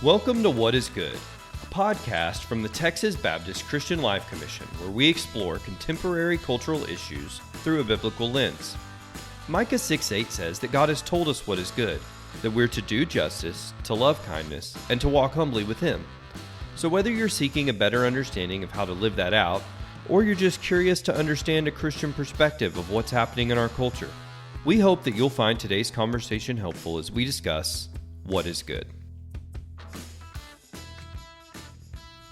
Welcome to What is Good, a podcast from the Texas Baptist Christian Life Commission, where we explore contemporary cultural issues through a biblical lens. Micah 6:8 says that God has told us what is good, that we're to do justice, to love kindness, and to walk humbly with Him. So whether you're seeking a better understanding of how to live that out, or you're just curious to understand a Christian perspective of what's happening in our culture, we hope that you'll find today's conversation helpful as we discuss what is good.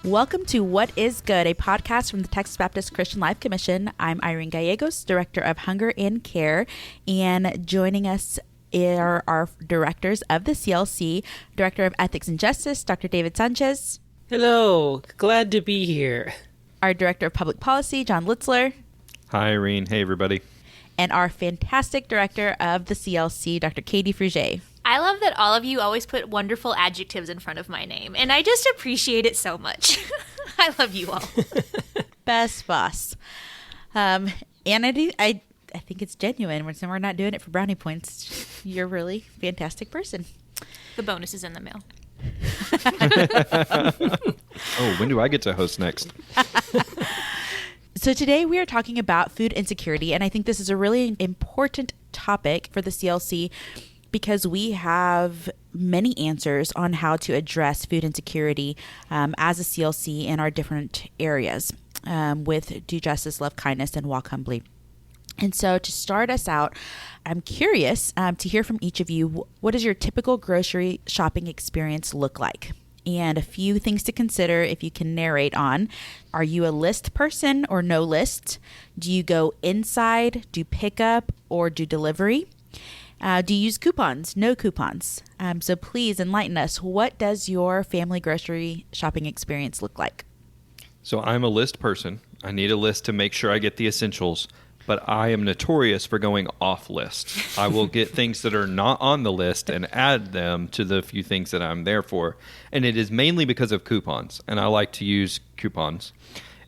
Welcome to What is Good, a podcast from the Texas Baptist Christian Life Commission. I'm Irene Gallegos, Director of Hunger and Care, and joining us are our directors of the CLC, Director of Ethics and Justice, Dr. David Sanchez. Hello, glad to be here. Our Director of Public Policy, John Litzler. Hi, Irene. Hey, everybody. And our fantastic Director of the CLC, Dr. Katie Fruget. I love that all of you always put wonderful adjectives in front of my name, and I just appreciate it so much. I love you all. Best boss. And I think it's genuine when we're not doing it for brownie points. You're a really fantastic person. The bonus is in the mail. Oh, when do I get to host next? So today we are talking about food insecurity, and I think this is a really important topic for the CLC because we have many answers on how to address food insecurity as a CLC in our different areas with do justice, love kindness, and walk humbly. And so to start us out, I'm curious to hear from each of you, what does your typical grocery shopping experience look like? And a few things to consider if you can narrate on. Are you a list person or no list? Do you go inside, do pickup, or do delivery? Do you use coupons? No coupons. So please enlighten us. What does your family grocery shopping experience look like? So I'm a list person. I need a list to make sure I get the essentials, but I am notorious for going off list. I will get things that are not on the list and add them to the few things that I'm there for. And it is mainly because of coupons, and I like to use coupons.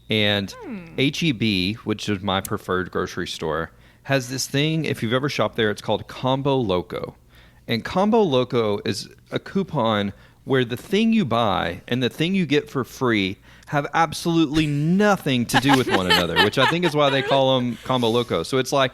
And H-E-B, which is my preferred grocery store, has this thing, if you've ever shopped there, it's called Combo Loco. And Combo Loco is a coupon where the thing you buy and the thing you get for free have absolutely nothing to do with one another, which I think is why they call them Combo Loco. So it's like,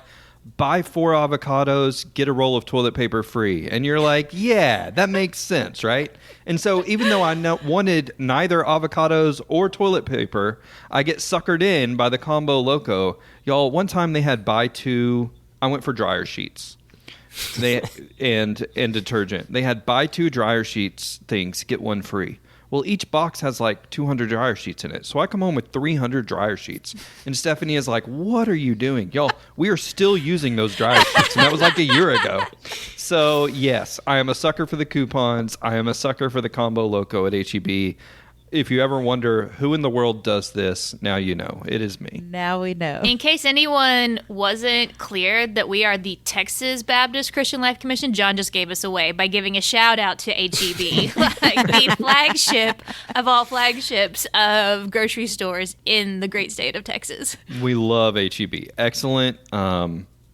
buy 4 avocados, get a roll of toilet paper free. And you're like, yeah, that makes sense, right? And so even though I wanted neither avocados or toilet paper, I get suckered in by the Combo Loco. Y'all, one time they had buy 2, I went for dryer sheets. And detergent. They had buy 2 dryer sheets things, get 1 free. Well, each box has like 200 dryer sheets in it. So I come home with 300 dryer sheets. And Stephanie is like, what are you doing? Y'all, we are still using those dryer sheets. And that was like a year ago. So yes, I am a sucker for the coupons. I am a sucker for the Combo Loco at H-E-B. If you ever wonder who in the world does this, now you know. It is me. Now we know. In case anyone wasn't clear that we are the Texas Baptist Christian Life Commission, John just gave us away by giving a shout out to H-E-B, like the flagship of all flagships of grocery stores in the great state of Texas. We love H-E-B. Excellent.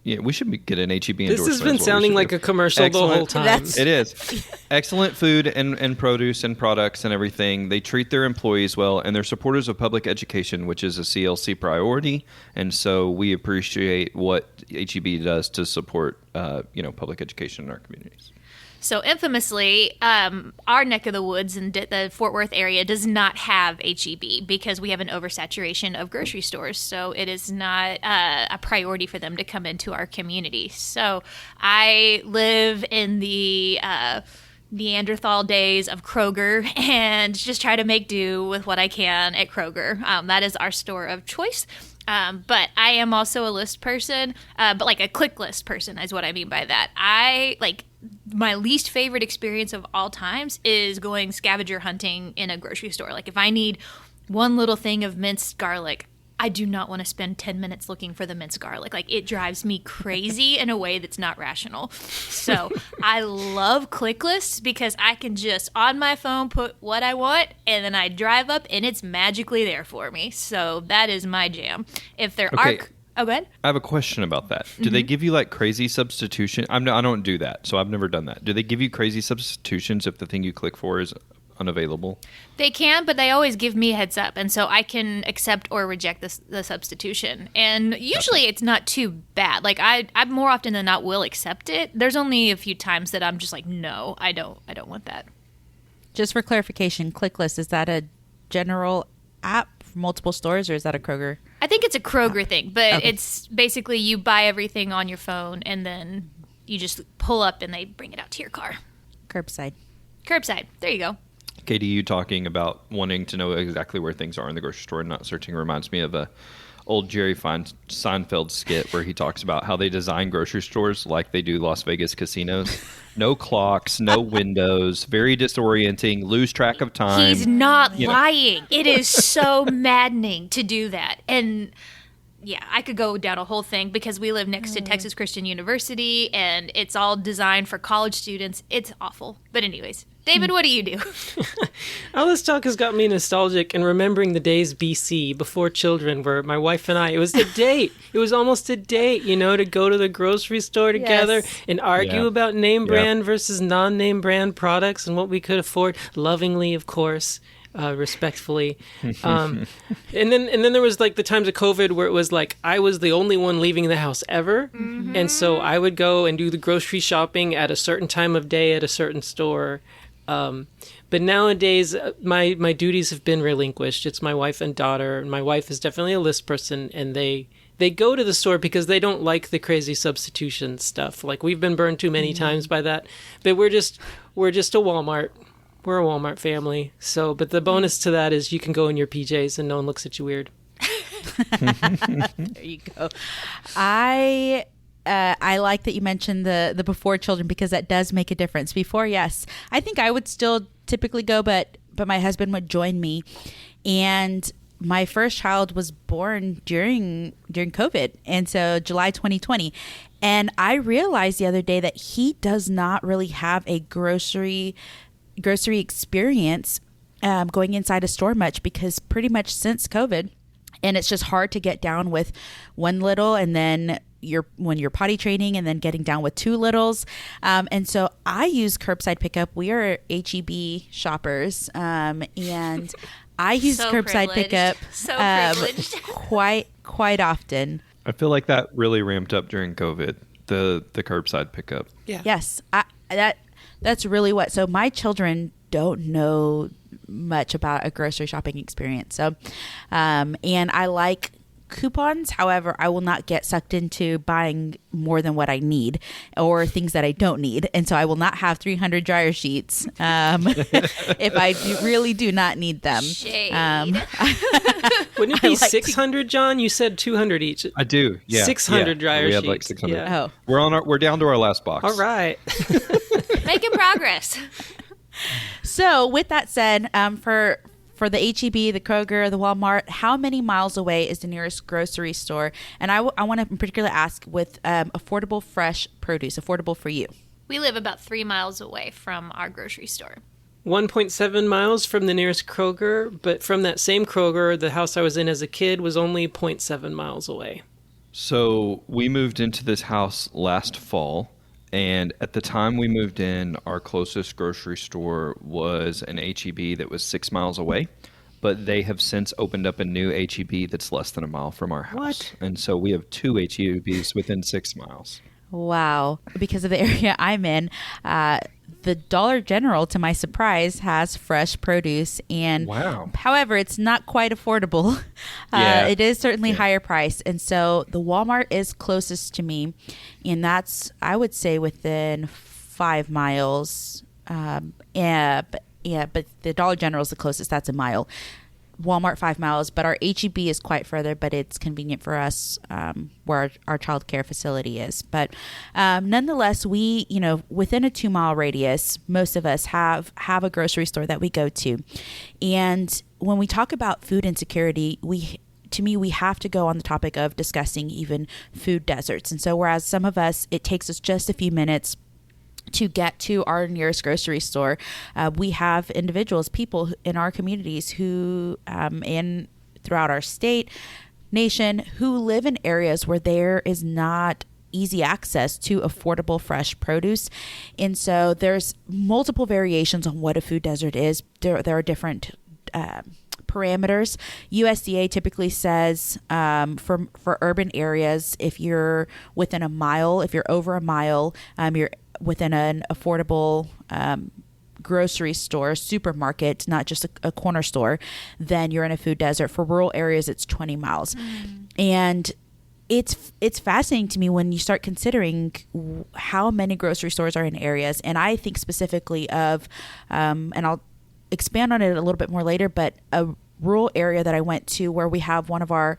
Yeah, we should get an H-E-B endorsement. This has been sounding like a commercial the whole time. It is. Excellent food and produce and products and everything. They treat their employees well, and they're supporters of public education, which is a CLC priority. And so we appreciate what H-E-B does to support public education in our communities. So infamously, our neck of the woods in the Fort Worth area does not have H-E-B because we have an oversaturation of grocery stores. So it is not a priority for them to come into our community. So I live in the Neanderthal days of Kroger and just try to make do with what I can at Kroger. That is our store of choice. But I am also a list person, but like a click list person is what I mean by that. My least favorite experience of all times is going scavenger hunting in a grocery store. Like if I need one little thing of minced garlic, I do not want to spend 10 minutes looking for the minced garlic. Like it drives me crazy in a way that's not rational. So I love click lists because I can just on my phone put what I want and then I drive up and it's magically there for me. So that is my jam. If there are... Oh, go ahead. I have a question about that. Do they give you like crazy substitution? I don't do that, so I've never done that. Do they give you crazy substitutions if the thing you click for is unavailable? They can, but they always give me a heads up, and so I can accept or reject the substitution. And usually it's not too bad. Like I more often than not will accept it. There's only a few times that I'm just like, no, I don't want that. Just for clarification, ClickList, is that a general app for multiple stores, or is that a Kroger? I think it's a Kroger thing, but it's basically you buy everything on your phone and then you just pull up and they bring it out to your car. Curbside. There you go. Katie, you talking about wanting to know exactly where things are in the grocery store and not searching reminds me of a old Jerry Seinfeld skit where he talks about how they design grocery stores like they do Las Vegas casinos. No clocks, no windows, very disorienting, lose track of time. He's not lying. It is so maddening to do that. And yeah, I could go down a whole thing because we live next to Texas Christian University and it's all designed for college students. It's awful. But anyways, David, what do you do? All this talk has got me nostalgic and remembering the days BC before children where my wife and I, it was a date. It was almost a date, to go to the grocery store together and argue about name brand versus non-name brand products and what we could afford, lovingly, of course. Respectfully. And then there was like the times of COVID where it was like I was the only one leaving the house ever. Mm-hmm. And so I would go and do the grocery shopping at a certain time of day at a certain store. But nowadays, my duties have been relinquished. It's my wife and daughter. And my wife is definitely a list person, and they go to the store because they don't like the crazy substitution stuff. Like we've been burned too many times by that. But we're just a Walmart. We're a Walmart family. So, but the bonus to that is you can go in your PJs and no one looks at you weird. There you go. I like that you mentioned the before children because that does make a difference. Before, yes, I think I would still typically go, but my husband would join me, and my first child was born during COVID, and so July 2020. And I realized the other day that he does not really have a grocery experience going inside a store much because pretty much since COVID, and it's just hard to get down with one little and then when you're potty training and then getting down with two littles. And so I use curbside pickup. We are HEB shoppers. And I use curbside pickup quite often. I feel like that really ramped up during COVID, the curbside pickup. Yeah. Yes. That's really what. So my children don't know much about a grocery shopping experience. So, and I like coupons. However, I will not get sucked into buying more than what I need or things that I don't need. And so I will not have 300 dryer sheets if I really do not need them. Shade. Wouldn't it be 600, John? You said 200 each. I do. Yeah. 600 dryer sheets. We have like 600. Yeah. Oh. We're down to our last box. All right. Making progress. So with that said, for the HEB, the Kroger, the Walmart, how many miles away is the nearest grocery store? And I want to in particular ask with affordable fresh produce, affordable for you. We live about 3 miles away from our grocery store. 1.7 miles from the nearest Kroger, but from that same Kroger, the house I was in as a kid was only 0.7 miles away. So we moved into this house last fall. And at the time we moved in, our closest grocery store was an HEB that was 6 miles away. But they have since opened up a new HEB that's less than a mile from our house. What? And so we have 2 HEBs within 6 miles. Wow. Because of the area I'm in, the Dollar General, to my surprise, has fresh produce. And wow. However, it's not quite affordable. It is certainly higher priced. And so the Walmart is closest to me. And that's, I would say, within 5 miles. But the Dollar General is the closest. That's a mile. Walmart 5 miles, but our HEB is quite further, but it's convenient for us where our child care facility is. But nonetheless, we, within a 2 mile radius, most of us have a grocery store that we go to. And when we talk about food insecurity, we have to go on the topic of discussing even food deserts. And so whereas some of us, it takes us just a few minutes to get to our nearest grocery store, we have individuals, people in our communities who, throughout our state, nation, who live in areas where there is not easy access to affordable fresh produce. And so there's multiple variations on what a food desert is. There are different parameters. USDA typically says for urban areas, if you're within a mile, if you're over a mile, you're within an affordable grocery store, supermarket, not just a corner store, then you're in a food desert. For rural areas, it's 20 miles. And it's fascinating to me when you start considering how many grocery stores are in areas. And I think specifically of, and I'll expand on it a little bit more later, but a rural area that I went to where we have one of our,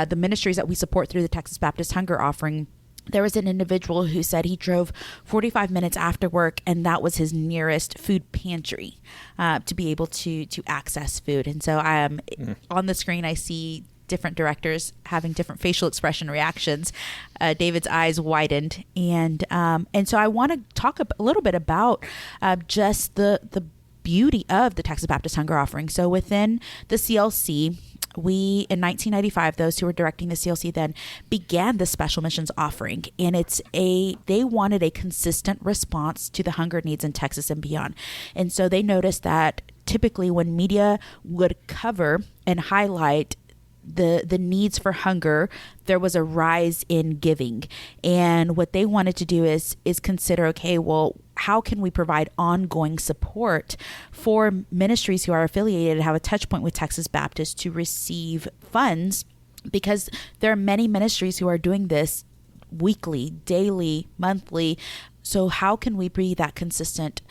the ministries that we support through the Texas Baptist Hunger Offering. There was an individual who said he drove 45 minutes after work, and that was his nearest food pantry to be able to access food. And so on the screen, I see different directors having different facial expression reactions. David's eyes widened, and so I want to talk a little bit about just the beauty of the Texas Baptist Hunger Offering. So within the CLC, we, in 1995, those who were directing the CLC then began the Special Missions Offering. And they wanted a consistent response to the hunger needs in Texas and beyond. And so they noticed that typically when media would cover and highlight the needs for hunger, there was a rise in giving. And what they wanted to do is consider, okay, well, how can we provide ongoing support for ministries who are affiliated and have a touch point with Texas Baptist to receive funds? Because there are many ministries who are doing this weekly, daily, monthly. So how can we be that consistent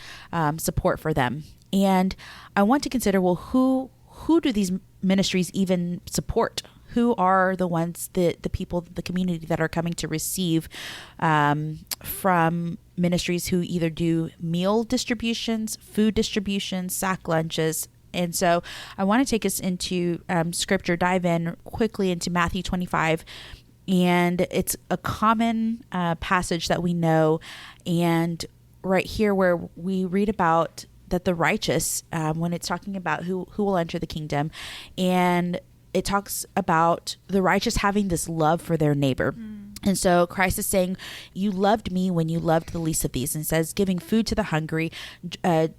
support for them? And I want to consider, well, who do these ministries even support? Who are the ones, the people, the community that are coming to receive from ministries who either do meal distributions, food distributions, sack lunches? And so I want to take us into scripture, dive in quickly into Matthew 25. And it's a common passage that we know. And right here where we read about that the righteous, when it's talking about who will enter the kingdom, and it talks about the righteous having this love for their neighbor. And so Christ is saying, you loved me when you loved the least of these, and says, giving food to the hungry,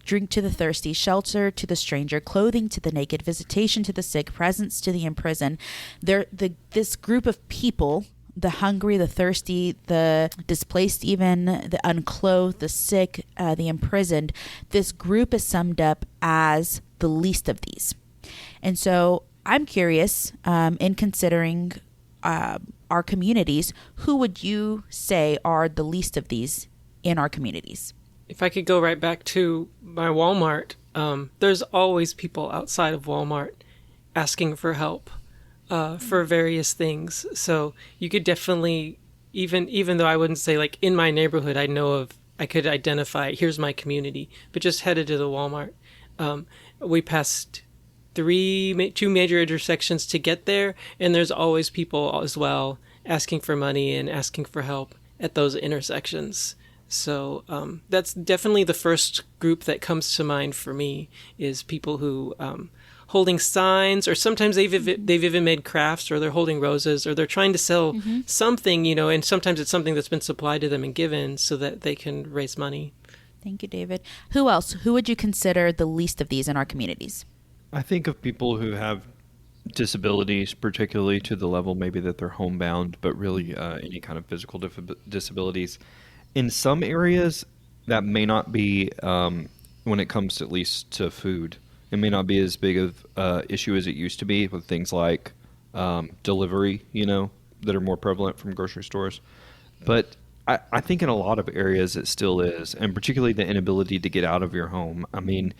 drink to the thirsty, shelter to the stranger, clothing to the naked, visitation to the sick, presence to the imprisoned. This group of people, the hungry, the thirsty, the displaced, even the unclothed, the sick, the imprisoned, this group is summed up as the least of these. And so I'm curious, in considering our communities, who would you say are the least of these in our communities? If I could go right back to my Walmart, there's always people outside of Walmart asking for help for various things. So you could definitely, even though I wouldn't say like in my neighborhood, I could identify, here's my community, but just headed to the Walmart. We passed two major intersections to get there, and there's always people as well asking for money and asking for help at those intersections. So that's definitely the first group that comes to mind for me, is people who holding signs, or sometimes they've even made crafts, or they're holding roses, or they're trying to sell something, and sometimes it's something that's been supplied to them and given so that they can raise money. Thank you, David. Who else? Who would you consider the least of these in our communities? I think of people who have disabilities, particularly to the level maybe that they're homebound, but really any kind of physical disabilities. In some areas, that may not be, when it comes at least to food, it may not be as big of an issue as it used to be with things like delivery, that are more prevalent from grocery stores. But I think in a lot of areas it still is, and particularly the inability to get out of your home. I mean,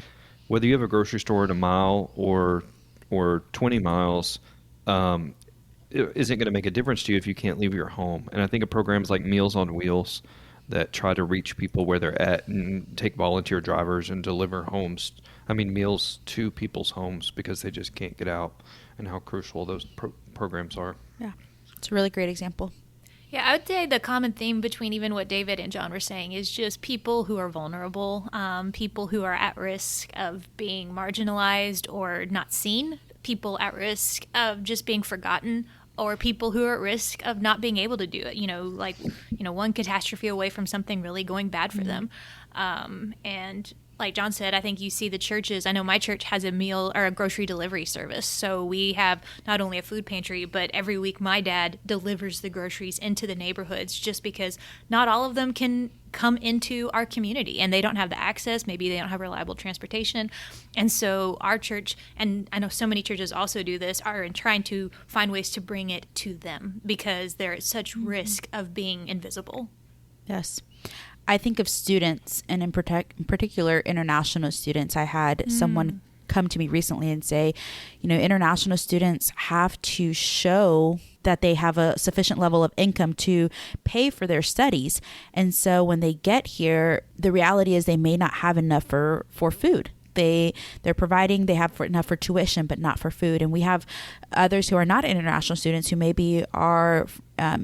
whether you have a grocery store at a mile or 20 miles, it isn't going to make a difference to you if you can't leave your home. And I think of programs like Meals on Wheels that try to reach people where they're at and take volunteer drivers and deliver meals to people's homes because they just can't get out, and how crucial those programs are. Yeah, it's a really great example. Yeah, I would say the common theme between even what David and John were saying is just people who are vulnerable, people who are at risk of being marginalized or not seen, people at risk of just being forgotten or people who are at risk of not being able to do it. Like one catastrophe away from something really going bad for them. And like John said, I think you see the churches. I know my church has a meal or a grocery delivery service. So we have not only a food pantry, but every week my dad delivers the groceries into the neighborhoods, just because not all of them can come into our community and they don't have the access. Maybe they don't have reliable transportation. And so our church, and I know so many churches also do this, are trying to find ways to bring it to them because they're at such risk of being invisible. Yes. I think of students, and in particular, international students. I had someone come to me recently and say, international students have to show that they have a sufficient level of income to pay for their studies. And so when they get here, the reality is they may not have enough for food. They're providing, they have enough for tuition, but not for food. And we have others who are not international students who maybe are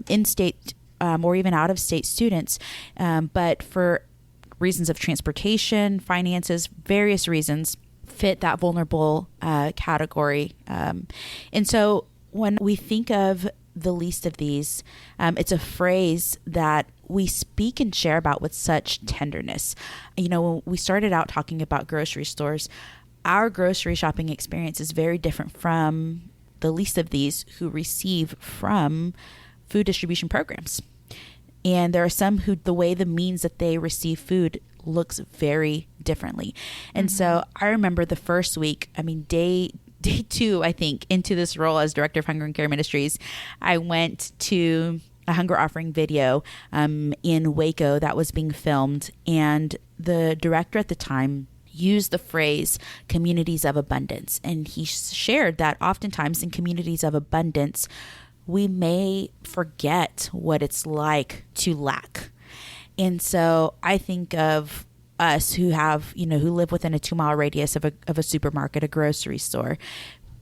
in-state or even out-of-state students, but for reasons of transportation, finances, various reasons, fit that vulnerable category. And so when we think of the least of these, it's a phrase that we speak and share about with such tenderness. When we started out talking about grocery stores, our grocery shopping experience is very different from the least of these who receive from food distribution programs. And there are some who the way the means that they receive food looks very differently. And so I remember the first week, day 2, I think, into this role as director of Hunger and Care Ministries, I went to a hunger offering video in Waco that was being filmed. And the director at the time used the phrase communities of abundance. And he shared that oftentimes in communities of abundance, we may forget what it's like to lack. And so I think of us who have, who live within a 2-mile radius of a supermarket, a grocery store.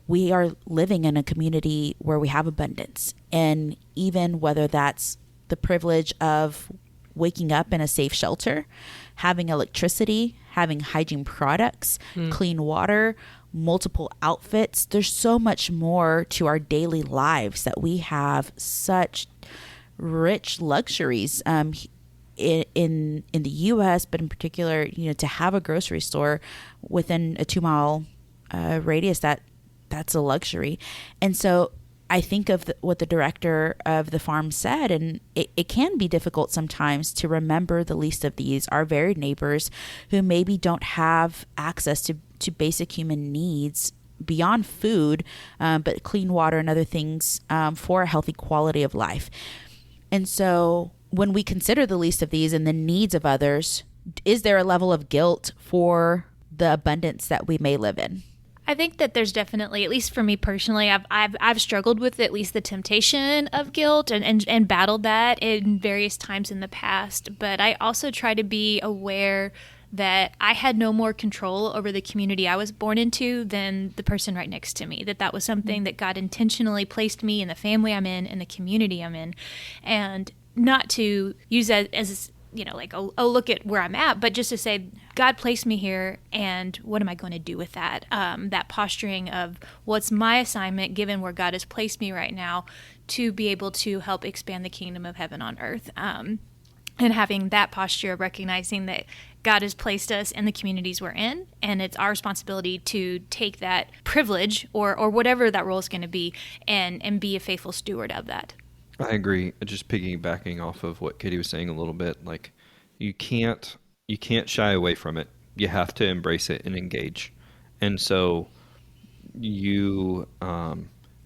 We are living in a community where we have abundance. And even whether that's the privilege of waking up in a safe shelter, having electricity, having hygiene products, clean water, multiple outfits. There's so much more to our daily lives that we have such rich luxuries in the U.S., but in particular, to have a grocery store within a 2-mile radius, that's a luxury. And so I think of what the director of the farm said, and it can be difficult sometimes to remember the least of these, our very neighbors who maybe don't have access to basic human needs beyond food, but clean water and other things for a healthy quality of life. And so when we consider the least of these and the needs of others, is there a level of guilt for the abundance that we may live in? I think that there's definitely, at least for me personally, I've struggled with at least the temptation of guilt and battled that in various times in the past. But I also try to be aware that I had no more control over the community I was born into than the person right next to me, that was something that God intentionally placed me in the family I'm in and the community I'm in. And not to use that as like, oh, look at where I'm at, but just to say, God placed me here, and what am I going to do with that? That posturing of what's my assignment, given where God has placed me right now, to be able to help expand the kingdom of heaven on earth. And having that posture of recognizing that God has placed us in the communities we're in, and it's our responsibility to take that privilege or whatever that role is going to be and be a faithful steward of that. I agree. Just piggybacking off of what Katie was saying a little bit, like you can't shy away from it. You have to embrace it and engage. And so you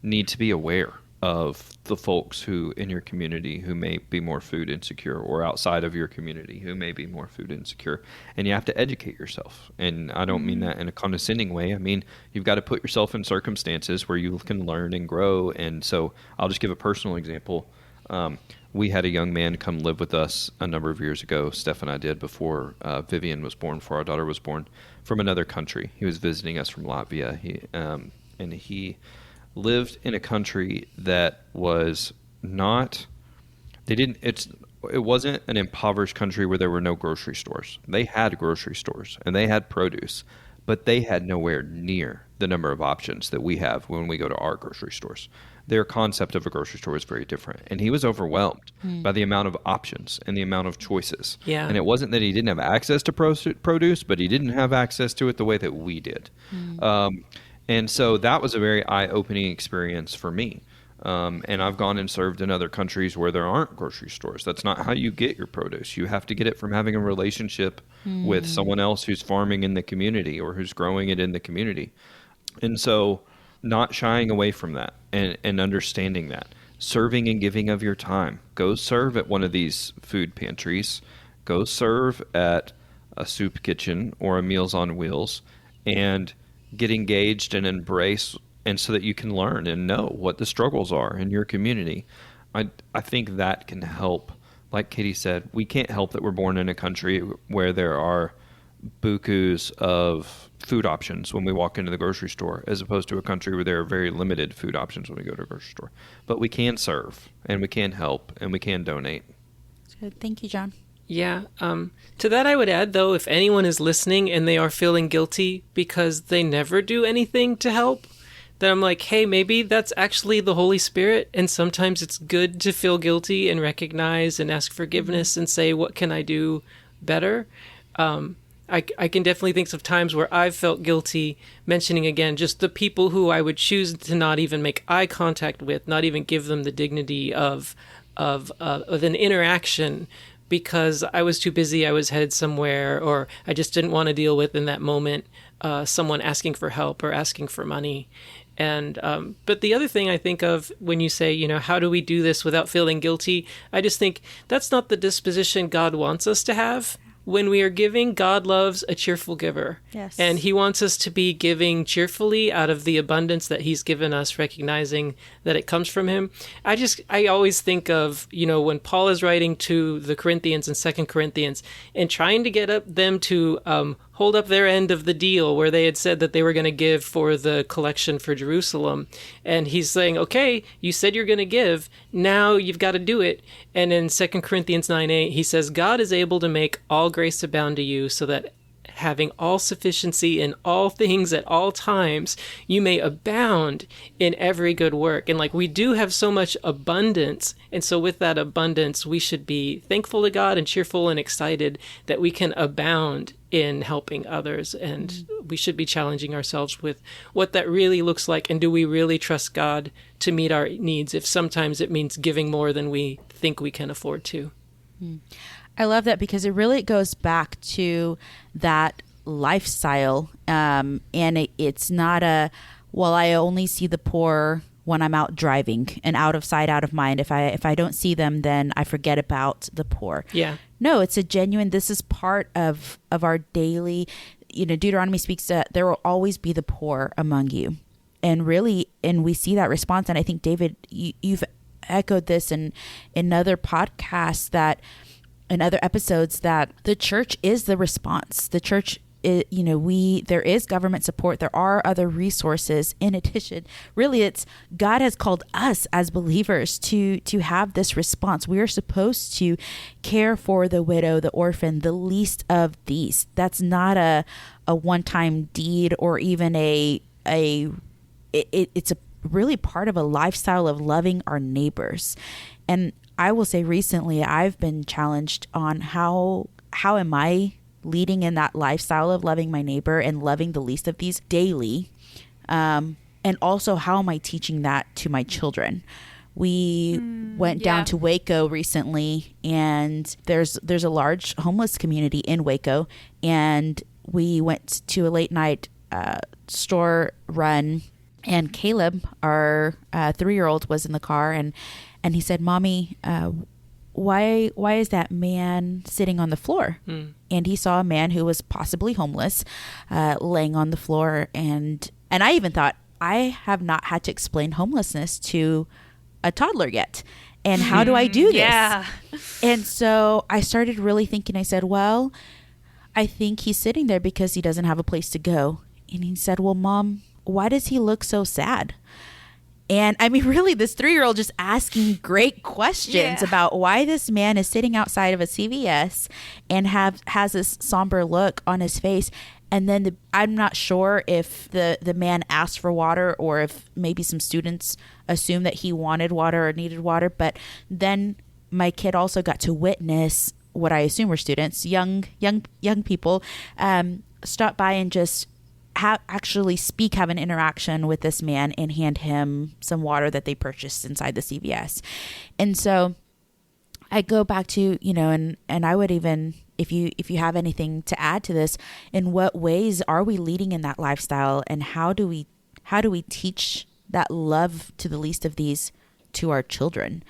need to be aware of the folks who in your community who may be more food insecure, or outside of your community who may be more food insecure. And you have to educate yourself. And I don't mean that in a condescending way. I mean, you've got to put yourself in circumstances where you can learn and grow. And so I'll just give a personal example. We had a young man come live with us a number of years ago. Steph and I did, before Vivian was born, before our daughter was born, from another country. He was visiting us from Latvia. He lived in a country that was not, it wasn't an impoverished country where there were no grocery stores. They had grocery stores and they had produce, but they had nowhere near the number of options that we have when we go to our grocery stores. their concept of a grocery store is very different. And he was overwhelmed by the amount of options and the amount of choices. Yeah. And it wasn't that he didn't have access to produce, but he didn't have access to it the way that we did. And so that was a very eye-opening experience for me. And I've gone and served in other countries where there aren't grocery stores. That's not how you get your produce. You have to get it from having a relationship with someone else who's farming in the community or who's growing it in the community. And so not shying away from that and understanding that. Serving and giving of your time. Go serve at one of these food pantries. Go serve at a soup kitchen or a Meals on Wheels and get engaged and embrace, and so that you can learn and know what the struggles are in your community. I think that can help. Like Katie said, we can't help that we're born in a country where there are bukus of food options when we walk into the grocery store, as opposed to a country where there are very limited food options when we go to a grocery store. But we can serve, and we can help, and we can donate. Good. Thank you, John. Yeah. To that, I would add, though, if anyone is listening and they are feeling guilty because they never do anything to help, then I'm like, hey, maybe that's actually the Holy Spirit. And sometimes it's good to feel guilty and recognize and ask forgiveness and say, what can I do better? I can definitely think of times where I've felt guilty mentioning, again, just the people who I would choose to not even make eye contact with, not even give them the dignity of an interaction, because I was too busy, I was headed somewhere, or I just didn't want to deal with in that moment someone asking for help or asking for money. And but the other thing I think of when you say, how do we do this without feeling guilty? I just think that's not the disposition God wants us to have. When we are giving, God loves a cheerful giver. Yes. And he wants us to be giving cheerfully out of the abundance that he's given us, recognizing that it comes from him. I always think of, when Paul is writing to the Corinthians in 2 Corinthians and trying to get them to hold up their end of the deal where they had said that they were going to give for the collection for Jerusalem. And he's saying, okay, you said you're going to give. Now you've got to do it. And in 2 Corinthians 9:8, he says, God is able to make all grace abound to you, so that having all sufficiency in all things at all times, you may abound in every good work. And we do have so much abundance. And so with that abundance, we should be thankful to God and cheerful and excited that we can abound in helping others. And we should be challenging ourselves with what that really looks like. And do we really trust God to meet our needs, if sometimes it means giving more than we think we can afford to? I love that, because it really goes back to that lifestyle. And it's not I only see the poor when I'm out driving, and out of sight, out of mind. If I don't see them, then I forget about the poor. Yeah. No, it's a genuine, this is part of our daily, Deuteronomy speaks that there will always be the poor among you. And we see that response. And I think, David, you've echoed this in other podcasts, that in other episodes, that the church is the response. The church, there is government support. There are other resources. In addition, really, it's God has called us as believers to have this response. We are supposed to care for the widow, the orphan, the least of these. That's not a one-time deed, or even it's a really part of a lifestyle of loving our neighbors. And I will say, recently I've been challenged on how am I leading in that lifestyle of loving my neighbor and loving the least of these daily, and also how am I teaching that to my children. We went down to Waco recently, and there's a large homeless community in Waco, and we went to a late night store run, and Caleb, our 3-year-old, was in the car, and he said, "Mommy, why is that man sitting on the floor?" And he saw a man who was possibly homeless laying on the floor, and I even thought, I have not had to explain homelessness to a toddler yet, and how do I do this? Yeah. And so I started really thinking. I said, well, I think he's sitting there because he doesn't have a place to go. And he said, well, Mom, why does he look so sad? And I mean, really, this 3-year-old just asking great questions about why this man is sitting outside of a CVS and has this somber look on his face. And then I'm not sure if the man asked for water or if maybe some students assumed that he wanted water or needed water. But then my kid also got to witness what I assume were students, young people, stop by and just have an interaction with this man and hand him some water that they purchased inside the CVS. And so I go back to, and I would even, if you have anything to add to this, in what ways are we leading in that lifestyle, and how do we teach that love to the least of these to our children?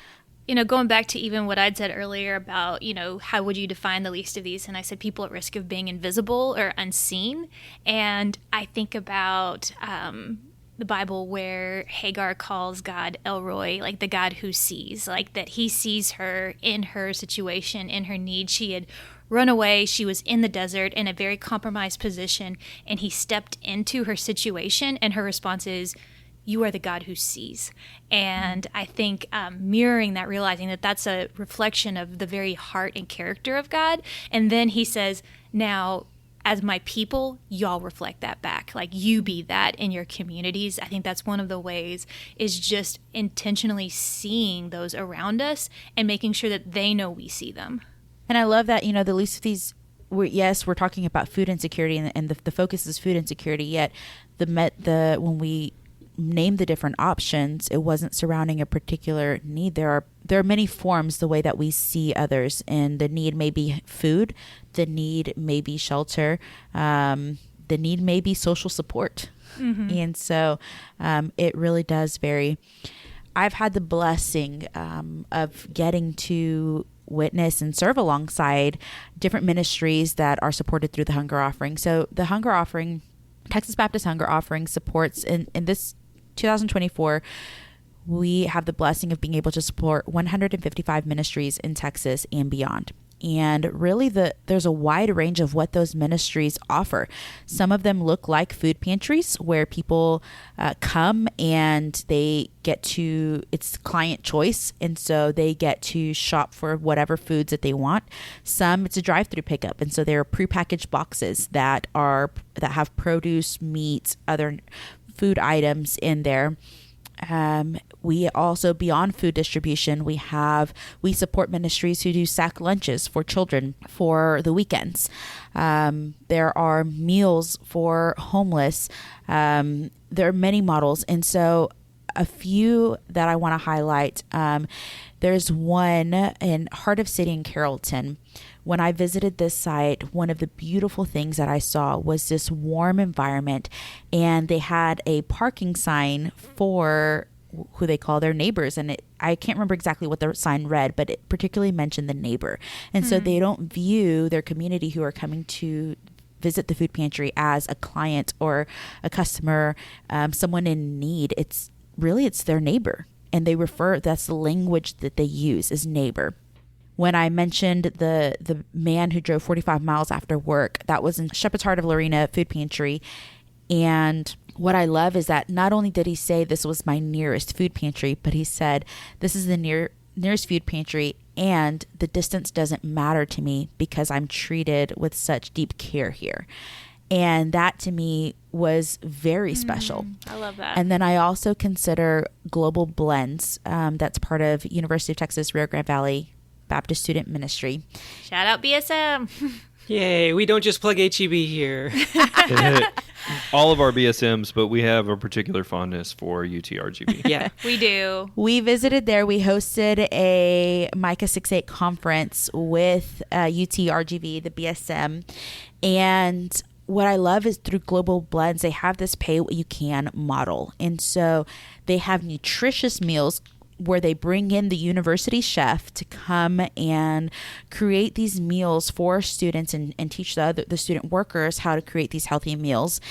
Going back to even what I'd said earlier about, how would you define the least of these? And I said people at risk of being invisible or unseen. And I think about the Bible where Hagar calls God Elroy, like the God who sees, like that he sees her in her situation, in her need. She had run away. She was in the desert in a very compromised position, and he stepped into her situation, and her response is, "You are the God who sees." And I think mirroring that, realizing that that's a reflection of the very heart and character of God. And then he says, now, as my people, y'all reflect that back. Like, you be that in your communities. I think that's one of the ways, is just intentionally seeing those around us and making sure that they know we see them. And I love that, the least of these, we're talking about food insecurity, and the focus is food insecurity, yet when we name the different options, it wasn't surrounding a particular need. There are many forms the way that we see others, and the need may be food, the need may be shelter, the need may be social support. Mm-hmm. And so it really does vary. I've had the blessing of getting to witness and serve alongside different ministries that are supported through the Hunger Offering. So the Hunger Offering, Texas Baptist Hunger Offering, supports in this 2024, we have the blessing of being able to support 155 ministries in Texas and beyond. And really there's a wide range of what those ministries offer. Some of them look like food pantries where people come and they get to, it's client choice. And so they get to shop for whatever foods that they want. Some, it's a drive-through pickup. And so there are prepackaged boxes that have produce, meat, other food items in there. We also, beyond food distribution, we support ministries who do sack lunches for children for the weekends. There are meals for homeless. There are many models. And so a few that I want to highlight. There's one in Heart of City in Carrollton. When I visited this site, one of the beautiful things that I saw was this warm environment, and they had a parking sign for who they call their neighbors. And I can't remember exactly what the sign read, but it particularly mentioned the neighbor. And so they don't view their community who are coming to visit the food pantry as a client or a customer, someone in need. It's their neighbor. And that's the language that they use, is neighbor. When I mentioned the man who drove 45 miles after work, that was in Shepherd's Heart of Lorena Food Pantry. And what I love is that not only did he say this was my nearest food pantry, but he said this is the nearest food pantry, and the distance doesn't matter to me because I'm treated with such deep care here. And that to me was very special. I love that. And then I also consider Global Blends. That's part of University of Texas Rio Grande Valley Baptist Student Ministry. Shout out BSM. Yay, we don't just plug HEB here. All of our BSMs, but we have a particular fondness for UTRGV. Yeah, we do. We visited there. We hosted a Micah 6-8 conference with UTRGV, the BSM. And what I love is through Global Blends, they have this pay what you can model. And so they have nutritious meals where they bring in the university chef to come and create these meals for students and teach the student workers how to create these healthy meals.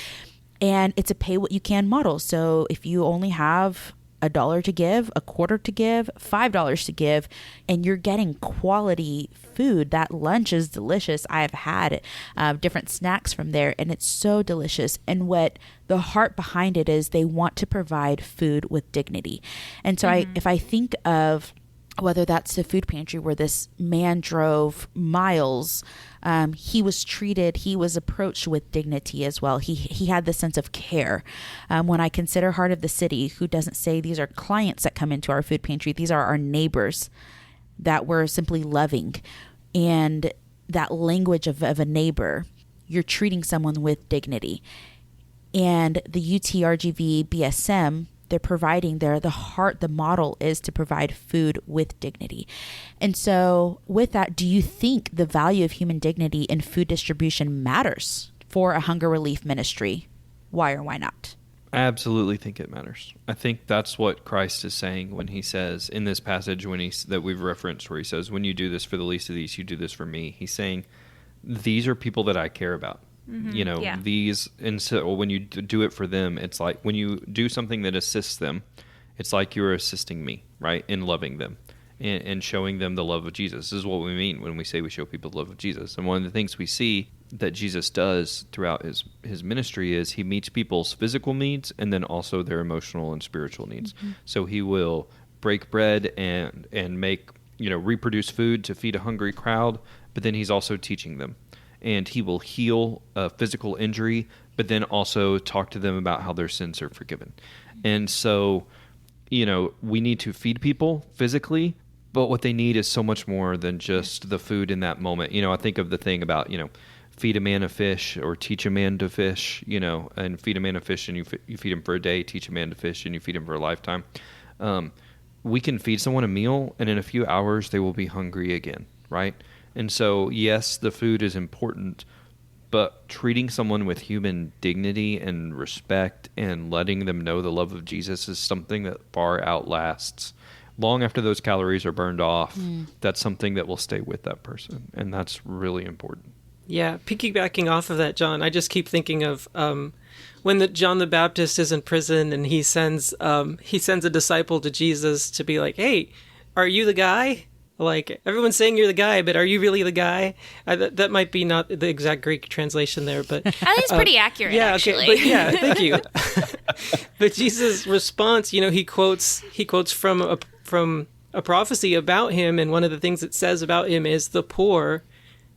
And it's a pay what you can model. So if you only have $1 to give, $0.25 to give, $5 to give, and you're getting quality food. That lunch is delicious. I've had different snacks from there, and it's so delicious. And what the heart behind it is, they want to provide food with dignity. And so if I think of whether that's the food pantry where this man drove miles, he was treated, he was approached with dignity as well. He had the sense of care. When I consider Heart of the City, who doesn't say these are clients that come into our food pantry, these are our neighbors that we're simply loving. And that language of a neighbor, you're treating someone with dignity. And the UTRGV BSM, they're providing the model is to provide food with dignity. And so with that, do you think the value of human dignity in food distribution matters for a hunger relief ministry? Why or why not? I absolutely think it matters. I think that's what Christ is saying when he says in this passage that we've referenced, where he says, when you do this for the least of these, you do this for me. He's saying, these are people that I care about. Mm-hmm. These, and so when you do it for them, it's like when you do something that assists them, it's like you're assisting me, right, in loving them and showing them the love of Jesus. This is what we mean when we say we show people the love of Jesus. And one of the things we see that Jesus does throughout his ministry is he meets people's physical needs and then also their emotional and spiritual needs. Mm-hmm. So he will break bread and make, reproduce food to feed a hungry crowd, but then he's also teaching them. And he will heal a physical injury, but then also talk to them about how their sins are forgiven. And so, we need to feed people physically, but what they need is so much more than just the food in that moment. I think of the thing about, feed a man a fish or teach a man to fish, and feed a man a fish and you feed him for a day, teach a man to fish and you feed him for a lifetime. We can feed someone a meal and in a few hours they will be hungry again, right? And so, yes, the food is important, but treating someone with human dignity and respect and letting them know the love of Jesus is something that far outlasts. Long after those calories are burned off, that's something that will stay with that person, and that's really important. Yeah, piggybacking off of that, John, I just keep thinking of when John the Baptist is in prison and he sends a disciple to Jesus to be like, hey, are you the guy? Like, everyone's saying you're the guy, but are you really the guy? That might be not the exact Greek translation there, but... I think it's pretty accurate, actually. Okay, but yeah, thank you. But Jesus' response, he quotes from a prophecy about him, and one of the things it says about him is the poor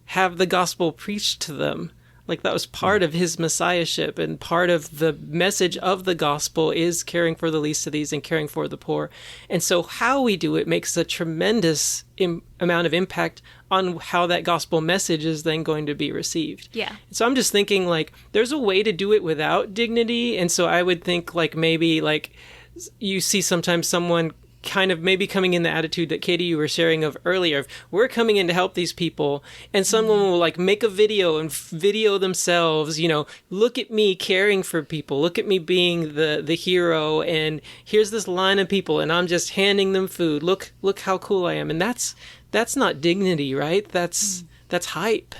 have the gospel preached to them. Like, that was part of his messiahship, and part of the message of the gospel is caring for the least of these and caring for the poor. And so how we do it makes a tremendous amount of impact on how that gospel message is then going to be received. Yeah. So I'm just thinking, like, there's a way to do it without dignity. And so I would think, like, maybe, like, you see sometimes someone kind of maybe coming in the attitude that Katie, you were sharing of earlier, of we're coming in to help these people, and someone will like make a video and video themselves, look at me caring for people, look at me being the hero, and here's this line of people and I'm just handing them food, look how cool I am. And that's not dignity, right? That's hype.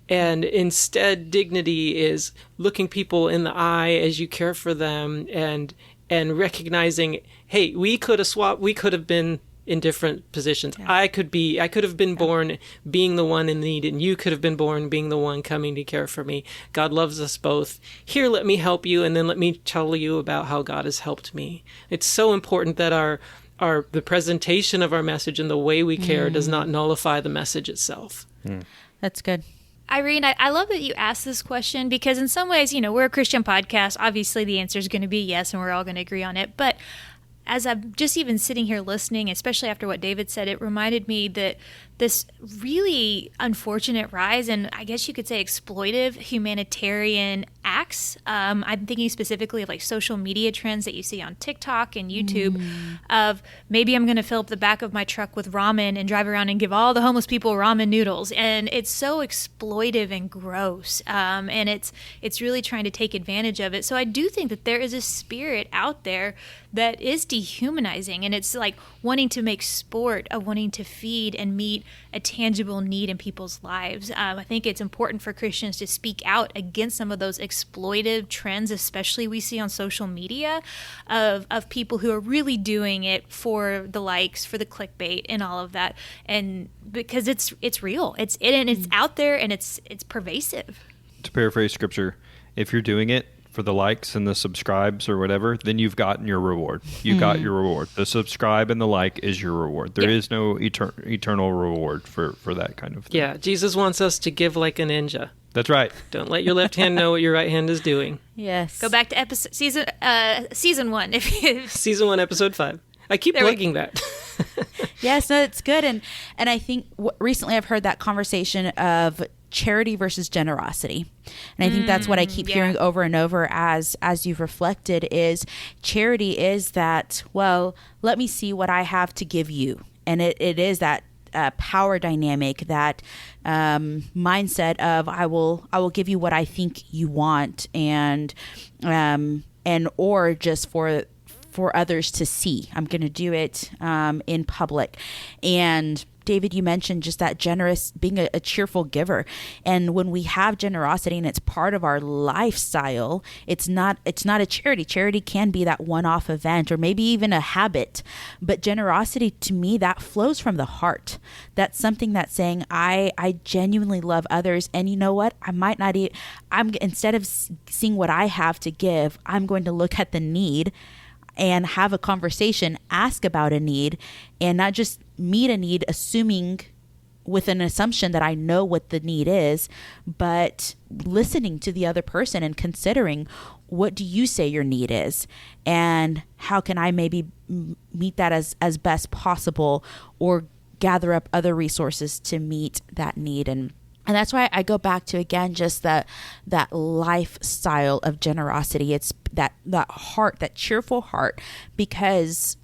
And instead, dignity is looking people in the eye as you care for them and recognizing, hey, we could have been in different positions. Yeah. I could have been born being the one in need, and you could have been born being the one coming to care for me. God loves us both. Here, let me help you, and then let me tell you about how God has helped me. It's so important that the presentation of our message and the way we care does not nullify the message itself. That's good. Irene, I love that you asked this question because in some ways, we're a Christian podcast. Obviously, the answer is going to be yes, and we're all going to agree on it. But as I'm just even sitting here listening, especially after what David said, it reminded me that this really unfortunate rise and I guess you could say exploitive humanitarian acts. I'm thinking specifically of like social media trends that you see on TikTok and YouTube of maybe I'm going to fill up the back of my truck with ramen and drive around and give all the homeless people ramen noodles. And it's so exploitive and gross. And it's really trying to take advantage of it. So I do think that there is a spirit out there that is dehumanizing, and it's like wanting to make sport of wanting to feed and meet a tangible need in people's lives. I think it's important for Christians to speak out against some of those exploitive trends, especially we see on social media of people who are really doing it for the likes, for the clickbait and all of that. And because it's real, it's out there and it's pervasive. To paraphrase scripture, if you're doing it, for the likes and the subscribes or whatever, then you've gotten your reward. You got your reward. The subscribe and the like is your reward. There is no eternal reward for that kind of thing. Yeah, Jesus wants us to give like a ninja. That's right. Don't let your left hand know what your right hand is doing. Yes. Go back to season 1 if you Season 1, episode 5. I keep plugging that. Yes, no, it's good. And I think recently I've heard that conversation of charity versus generosity. And I think that's what I keep hearing over and over as you've reflected is charity is that, well, let me see what I have to give you. And it is that power dynamic, that mindset of I will give you what I think you want, and or just for others to see. I'm going to do it in public. And David, you mentioned just that generous, being a cheerful giver. And when we have generosity and it's part of our lifestyle, it's not a charity. Charity can be that one-off event or maybe even a habit. But generosity, to me, that flows from the heart. That's something that's saying, I genuinely love others. And you know what? Instead of seeing what I have to give, I'm going to look at the need and have a conversation, ask about a need, and not just meet a need assuming with an assumption that I know what the need is, but listening to the other person and considering, what do you say your need is, and how can I maybe meet that as best possible, or gather up other resources to meet that need. And that's why I go back to, again, just that lifestyle of generosity. It's that heart, that cheerful heart, because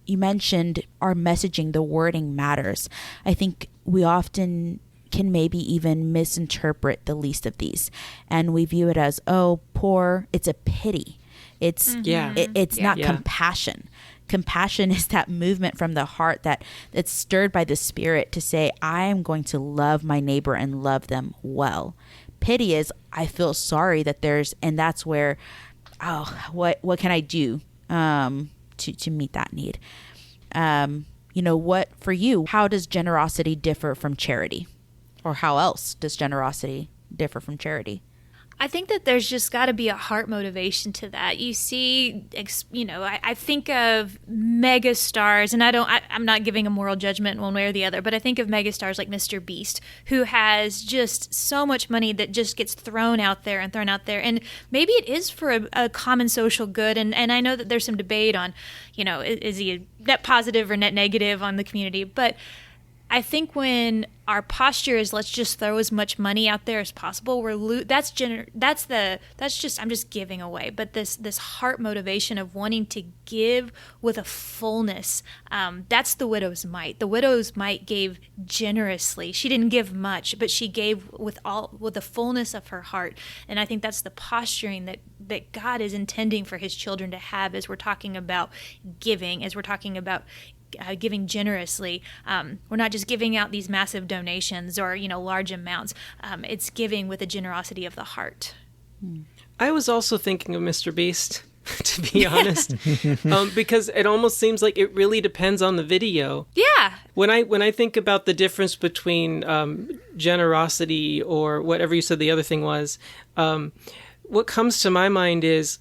you mentioned our messaging, the wording matters. I think we often can maybe even misinterpret the least of these, and we view it as, oh, poor. It's a pity. It's not compassion. Compassion is that movement from the heart that's stirred by the Spirit to say, I am going to love my neighbor and love them well. Pity is, I feel sorry that and that's where, what can I do to meet that need? What for you, how does generosity differ from charity? Or how else does generosity differ from charity? I think that there's just got to be a heart motivation to that. You see, I think of mega stars, and I'm not giving a moral judgment one way or the other, but I think of mega stars like Mr. Beast, who has just so much money that just gets thrown out there. And maybe it is for a common social good. And I know that there's some debate on, is he a net positive or net negative on the community? But I think when our posture is, let's just throw as much money out there as possible, I'm just giving away. But this heart motivation of wanting to give with a fullness, that's the widow's mite. The widow's mite gave generously. She didn't give much, but she gave with the fullness of her heart. And I think that's the posturing that God is intending for His children to have as we're talking about giving, as we're talking about giving generously. We're not just giving out these massive donations or large amounts. It's giving with a generosity of the heart. I was also thinking of Mr. Beast, to be honest, because it almost seems like it really depends on the video. Yeah. When I think about the difference between generosity or whatever you said the other thing was, what comes to my mind is,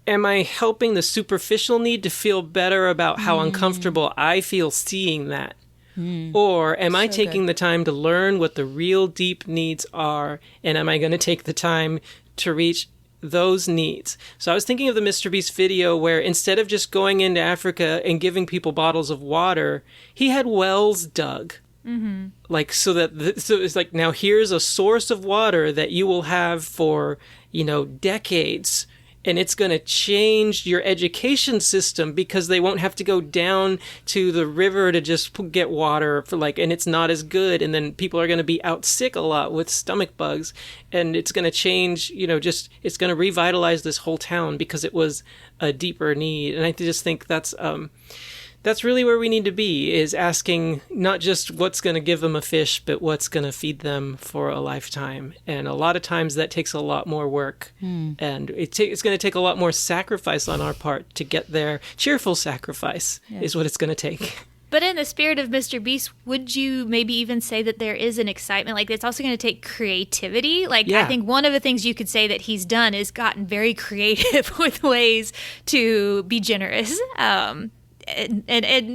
am I helping the superficial need to feel better about how uncomfortable I feel seeing that? Or am I taking the time to learn what the real deep needs are, and am I going to take the time to reach those needs? So I was thinking of the Mr. Beast video where instead of just going into Africa and giving people bottles of water, he had wells dug. Mm-hmm. So it's like, now here's a source of water that you will have for, decades. And it's going to change your education system because they won't have to go down to the river to just get water and it's not as good. And then people are going to be out sick a lot with stomach bugs. And it's going to change, it's going to revitalize this whole town because it was a deeper need. And I just think that's really where we need to be, is asking not just what's going to give them a fish, but what's going to feed them for a lifetime. And a lot of times that takes a lot more work. And it's going to take a lot more sacrifice on our part to get there. Cheerful sacrifice is what it's going to take. But in the spirit of Mr. Beast, would you maybe even say that there is an excitement? Like, it's also going to take creativity. Like, I think one of the things you could say that he's done is gotten very creative with ways to be generous. And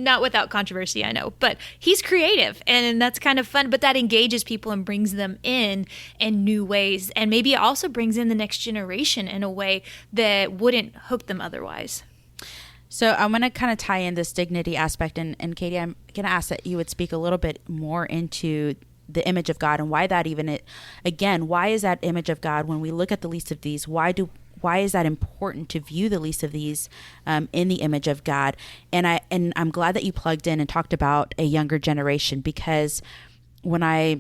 not without controversy, I know, but he's creative, and that's kind of fun. But that engages people and brings them in new ways, and maybe it also brings in the next generation in a way that wouldn't hook them otherwise. So I'm going to kind of tie in this dignity aspect, and Katie, I'm going to ask that you would speak a little bit more into the image of God and why that why is that image of God, when we look at the least of these, why is that important to view the least of these in the image of God? And I'm glad that you plugged in and talked about a younger generation, because when I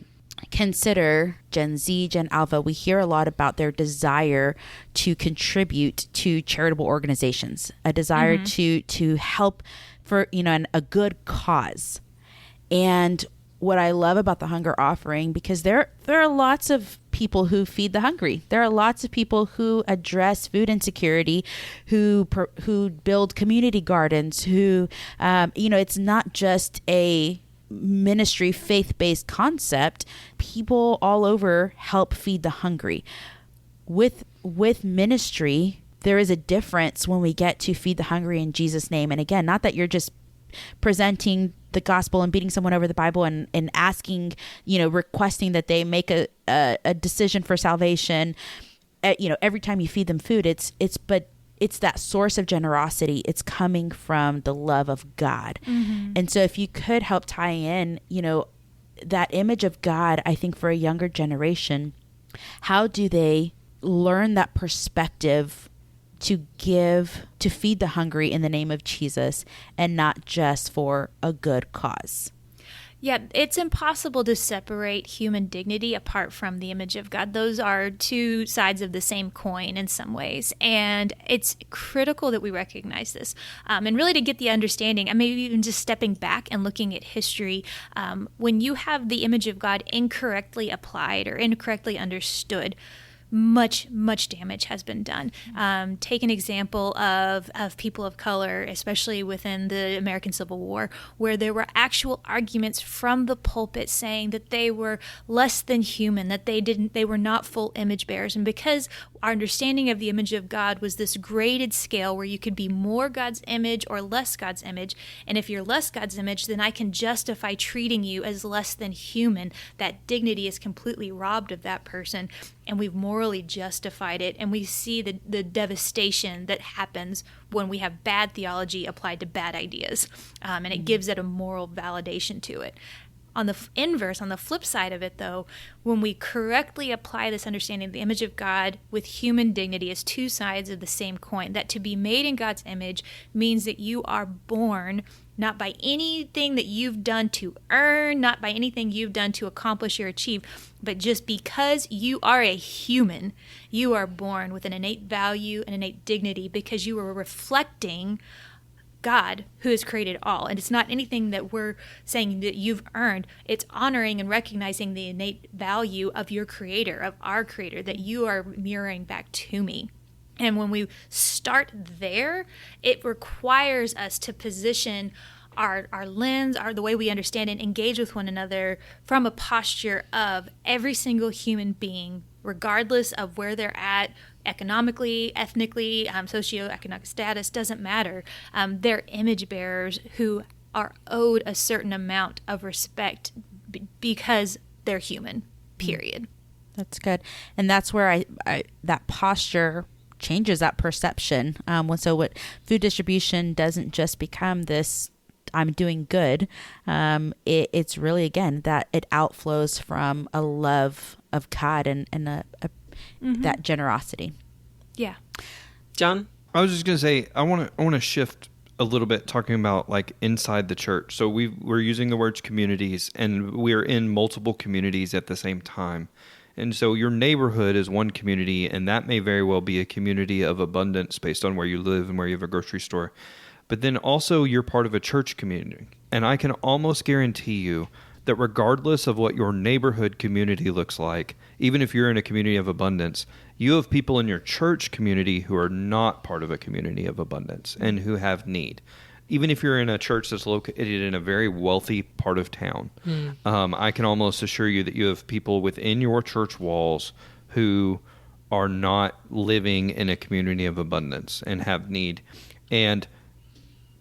consider Gen Z, Gen Alpha, we hear a lot about their desire to contribute to charitable organizations, a desire to help for a good cause. And what I love about the hunger offering, because there are lots of people who feed the hungry. There are lots of people who address food insecurity, who build community gardens, who, it's not just a ministry, faith-based concept. People all over help feed the hungry. With ministry, there is a difference when we get to feed the hungry in Jesus' name. And again, not that you're just presenting the gospel and beating someone over the Bible and asking, requesting that they make a decision for salvation. Every time you feed them food, but it's that source of generosity. It's coming from the love of God. Mm-hmm. And so if you could help tie in, that image of God, I think for a younger generation, how do they learn that perspective to feed the hungry in the name of Jesus, and not just for a good cause? Yeah, it's impossible to separate human dignity apart from the image of God. Those are two sides of the same coin in some ways. And it's critical that we recognize this. And really to get the understanding, and maybe even just stepping back and looking at history, when you have the image of God incorrectly applied or incorrectly understood, much damage has been done. Take an example of people of color, especially within the American Civil War, where there were actual arguments from the pulpit saying that they were less than human, that they were not full image bearers. And because our understanding of the image of God was this graded scale where you could be more God's image or less God's image, and if you're less God's image, then I can justify treating you as less than human. That dignity is completely robbed of that person, and we've morally justified it, and we see the devastation that happens when we have bad theology applied to bad ideas, and it gives it a moral validation to it. On the inverse, on the flip side of it, though, when we correctly apply this understanding of the image of God with human dignity as two sides of the same coin, that to be made in God's image means that you are born not by anything that you've done to earn, not by anything you've done to accomplish or achieve, but just because you are a human, you are born with an innate value and innate dignity because you are reflecting God, who has created all. And it's not anything that we're saying that you've earned. It's honoring and recognizing the innate value of your creator, of our creator, that you are mirroring back to me. And when we start there, it requires us to position our lens, the way we understand and engage with one another from a posture of every single human being, regardless of where they're at, economically, ethnically, socioeconomic status, doesn't matter. They're image bearers who are owed a certain amount of respect because they're human, period. That's good. And that's where I that posture changes that perception. So what food distribution doesn't just become this, I'm doing good. It's really, again, that it outflows from a love of God and that generosity. Yeah. John? I was just going to say, I want to shift a little bit talking about like inside the church. So we're using the words communities, and we're in multiple communities at the same time. And so your neighborhood is one community, and that may very well be a community of abundance based on where you live and where you have a grocery store. But then also you're part of a church community. And I can almost guarantee you that regardless of what your neighborhood community looks like, even if you're in a community of abundance, you have people in your church community who are not part of a community of abundance and who have need. even if you're in a church that's located in a very wealthy part of town, I can almost assure you that you have people within your church walls who are not living in a community of abundance and have need. And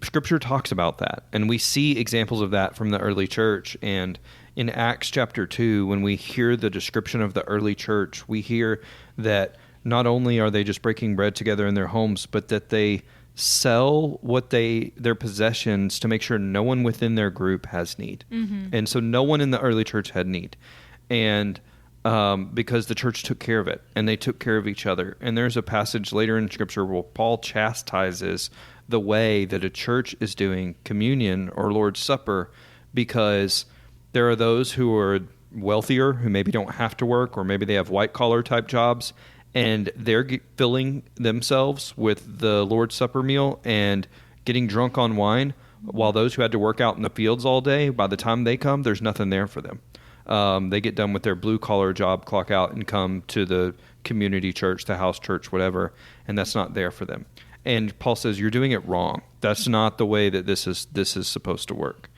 Scripture talks about that. And we see examples of that from the early church. And in Acts chapter 2, when we hear the description of the early church, we hear that not only are they just breaking bread together in their homes, but that they sell their possessions to make sure no one within their group has need. And so no one in the early church had need. And because the church took care of it, and they took care of each other. And there's a passage later in Scripture where Paul chastises the way that a church is doing communion or Lord's Supper, because there are those who are wealthier, who maybe don't have to work, or maybe they have white-collar type jobs, and they're filling themselves with the Lord's Supper meal and getting drunk on wine, while those who had to work out in the fields all day, by the time they come, there's nothing there for them. They get done with their blue-collar job, clock out, and come to the community church, the house church, whatever, and that's not there for them. And Paul says, you're doing it wrong. That's not the way that this is supposed to work.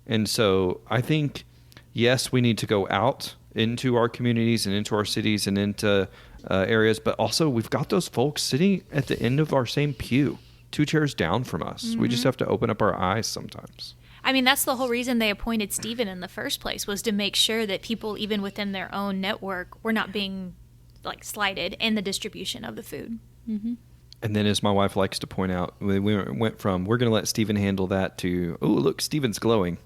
And so I think, yes, we need to go out into our communities and into our cities and into areas, but also we've got those folks sitting at the end of our same pew, 2 chairs down from us. We just have to open up our eyes sometimes. I mean, that's the whole reason they appointed Stephen in the first place, was to make sure that people, even within their own network, were not being slighted in the distribution of the food. And then, as my wife likes to point out, we went from, we're going to let Stephen handle that, to, oh, look, Stephen's glowing.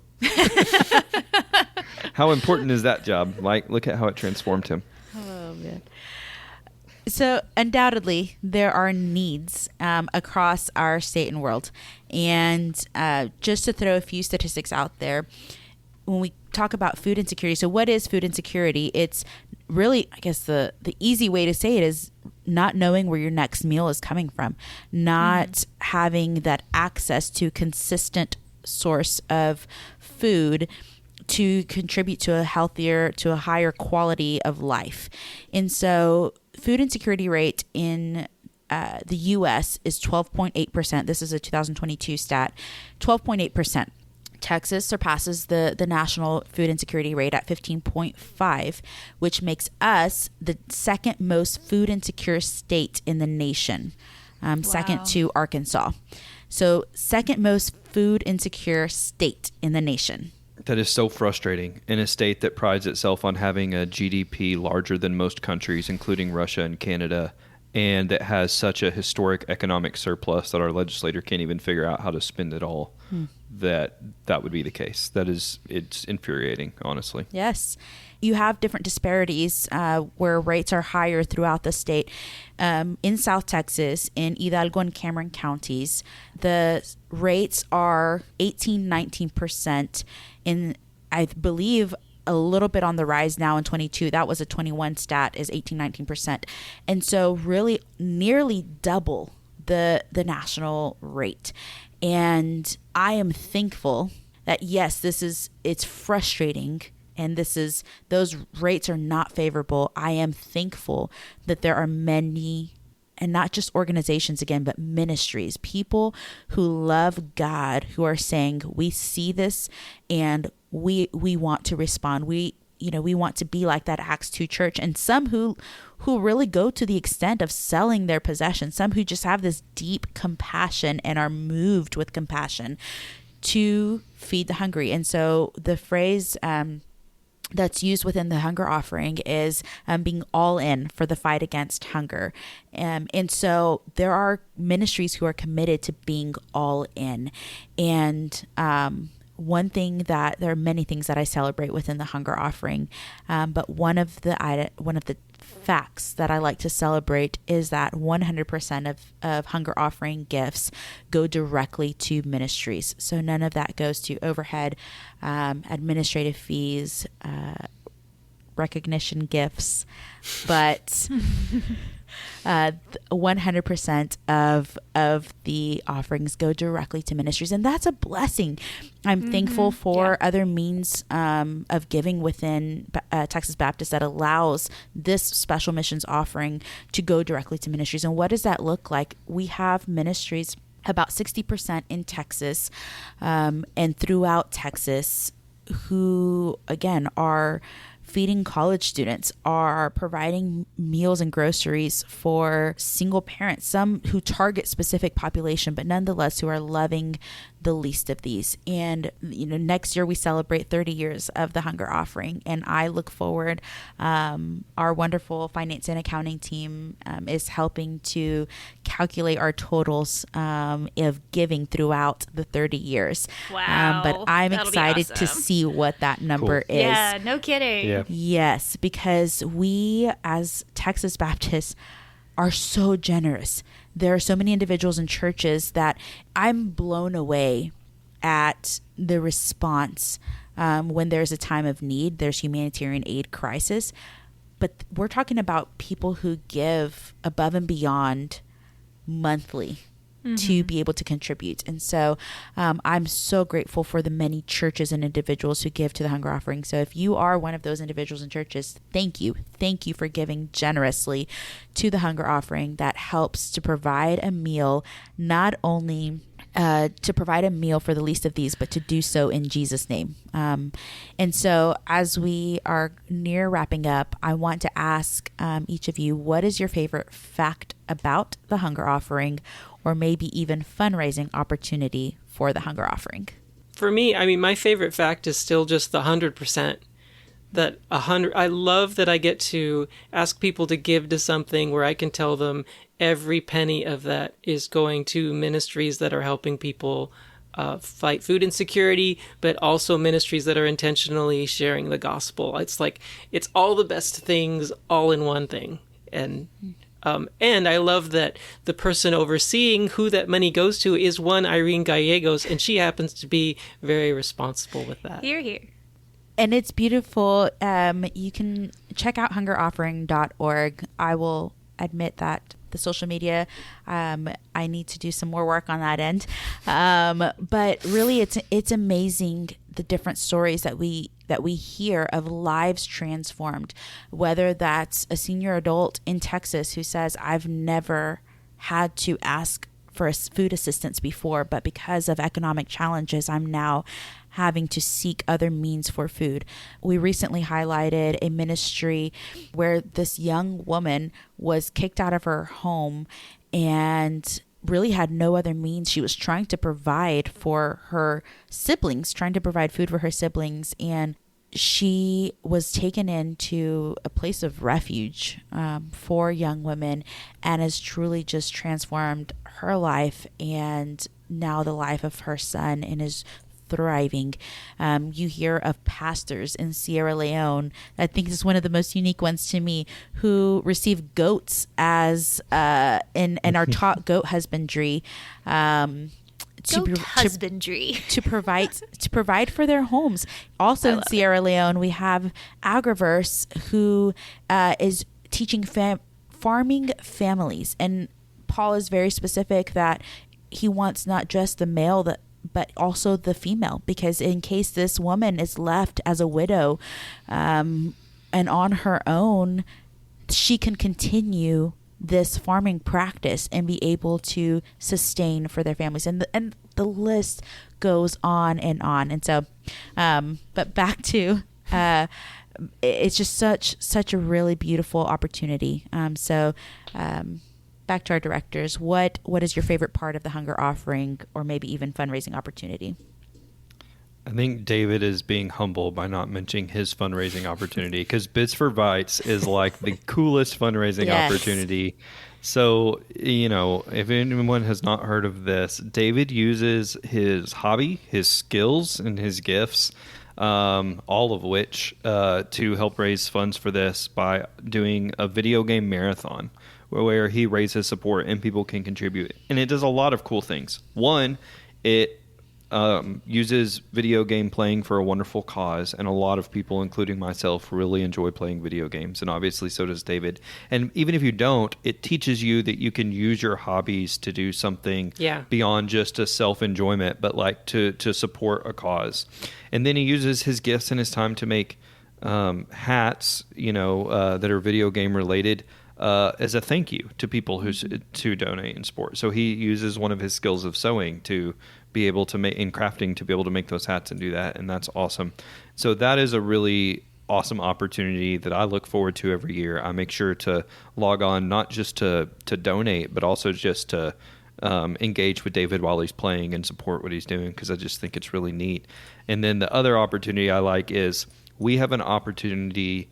How important is that job? Look at how it transformed him. Oh, man. So undoubtedly, there are needs across our state and world. And just to throw a few statistics out there, when we talk about food insecurity, so what is food insecurity? It's really, I guess the easy way to say it is not knowing where your next meal is coming from, not having that access to consistent source of food to contribute to a higher quality of life. And so food insecurity rate in the U.S. is 12.8%. This is a 2022 stat, 12.8%. Texas surpasses the national food insecurity rate at 15.5, which makes us the second most food insecure state in the nation, second to Arkansas. So second most food insecure state in the nation. That is so frustrating in a state that prides itself on having a GDP larger than most countries, including Russia and Canada, and that has such a historic economic surplus that our legislator can't even figure out how to spend it all. That would be the case. It's infuriating, honestly. Yes. You have different disparities where rates are higher throughout the state. In South Texas, in Hidalgo and Cameron counties, the rates are 18-19%. In, I believe, a little bit on the rise now in 22. That was a 21 stat, is 18-19%. And so really nearly double the national rate. And I am thankful that, yes, it's frustrating, and those rates are not favorable. I am thankful that there are many, and not just organizations again, but ministries, people who love God, who are saying, we see this and we want to respond. We want to be like that Acts 2 church, and some who really go to the extent of selling their possessions, some who just have this deep compassion and are moved with compassion to feed the hungry. And so the phrase that's used within the hunger offering is being all in for the fight against hunger. And so there are ministries who are committed to being all in. And there are many things that I celebrate within the hunger offering, but one of the facts that I like to celebrate is that 100% of hunger offering gifts go directly to ministries. So none of that goes to overhead, administrative fees, recognition gifts, but 100% of the offerings go directly to ministries, and that's a blessing. I'm thankful for other means of giving within Texas Baptist that allows this special missions offering to go directly to ministries. And what does that look like? We have ministries about 60% in Texas and throughout Texas, who, again, are feeding college students, are providing meals and groceries for single parents, some who target specific population, but nonetheless who are loving the least of these. And, next year we celebrate 30 years of the hunger offering. And I look forward, our wonderful finance and accounting team is helping to calculate our totals of giving throughout the 30 years. Wow. But I'm That'll be excited to awesome. see what that number is. Yeah, no kidding. Yeah. Yes, because we as Texas Baptists are so generous. There are so many individuals and churches that I'm blown away at the response when there's a time of need, there's humanitarian aid crisis. But we're talking about people who give above and beyond monthly to be able to contribute. And so I'm so grateful for the many churches and individuals who give to the hunger offering. So if you are one of those individuals and churches, thank you. Thank you for giving generously to the hunger offering that helps to provide a meal, not only to provide a meal for the least of these, but to do so in Jesus' name. And so as we are near wrapping up, I want to ask each of you, what is your favorite fact about the hunger offering, or maybe even fundraising opportunity for the hunger offering? For me, I mean, my favorite fact is still just the 100%. That 100. I love that I get to ask people to give to something where I can tell them every penny of that is going to ministries that are helping people fight food insecurity, but also ministries that are intentionally sharing the gospel. It's like, it's all the best things all in one thing. And I love that the person overseeing who that money goes to is one Irene Gallegos, and she happens to be very responsible with that. Here, here. And it's beautiful. You can check out hungeroffering.org. I will admit that the social media, I need to do some more work on that end. But really, it's amazing the different stories that we hear of lives transformed, whether that's a senior adult in Texas who says, I've never had to ask for food assistance before, but because of economic challenges, I'm now having to seek other means for food. We recently highlighted a ministry where this young woman was kicked out of her home and really had no other means. She was trying to provide for her siblings, trying to provide food for her siblings, and she was taken into a place of refuge for young women, and has truly just transformed her life and now the life of her son, and is thriving. You hear of pastors in Sierra Leone, I think this is one of the most unique ones to me, who receive goats as and are taught goat husbandry. Husbandry to provide for their homes. Also in Sierra Leone, we have Agriverse, who is teaching farming families, and Paul is very specific that he wants not just the male but also the female, because in case this woman is left as a widow and on her own, she can continue this farming practice and be able to sustain for their families. And the list goes on and on. And so, but back to, it's just such a really beautiful opportunity. Back to our directors, what is your favorite part of the hunger offering, or maybe even fundraising opportunity? I think David is being humble by not mentioning his fundraising opportunity, because Bits for Bites is like the coolest fundraising opportunity. So, if anyone has not heard of this, David uses his hobby, his skills, and his gifts, all of which to help raise funds for this by doing a video game marathon where he raises support and people can contribute. And it does a lot of cool things. One, it uses video game playing for a wonderful cause, and a lot of people, including myself, really enjoy playing video games, and obviously so does David. And even if you don't, it teaches you that you can use your hobbies to do something beyond just a self-enjoyment, but like to support a cause. And then he uses his gifts and his time to make hats, that are video game related, as a thank you to people to donate in sport. So he uses one of his skills of sewing to be able to make, in crafting, to be able to make those hats and do that. And that's awesome. So that is a really awesome opportunity that I look forward to every year. I make sure to log on, not just to donate, but also just to engage with David while he's playing and support what he's doing, because I just think it's really neat. And then the other opportunity I like is we have an opportunity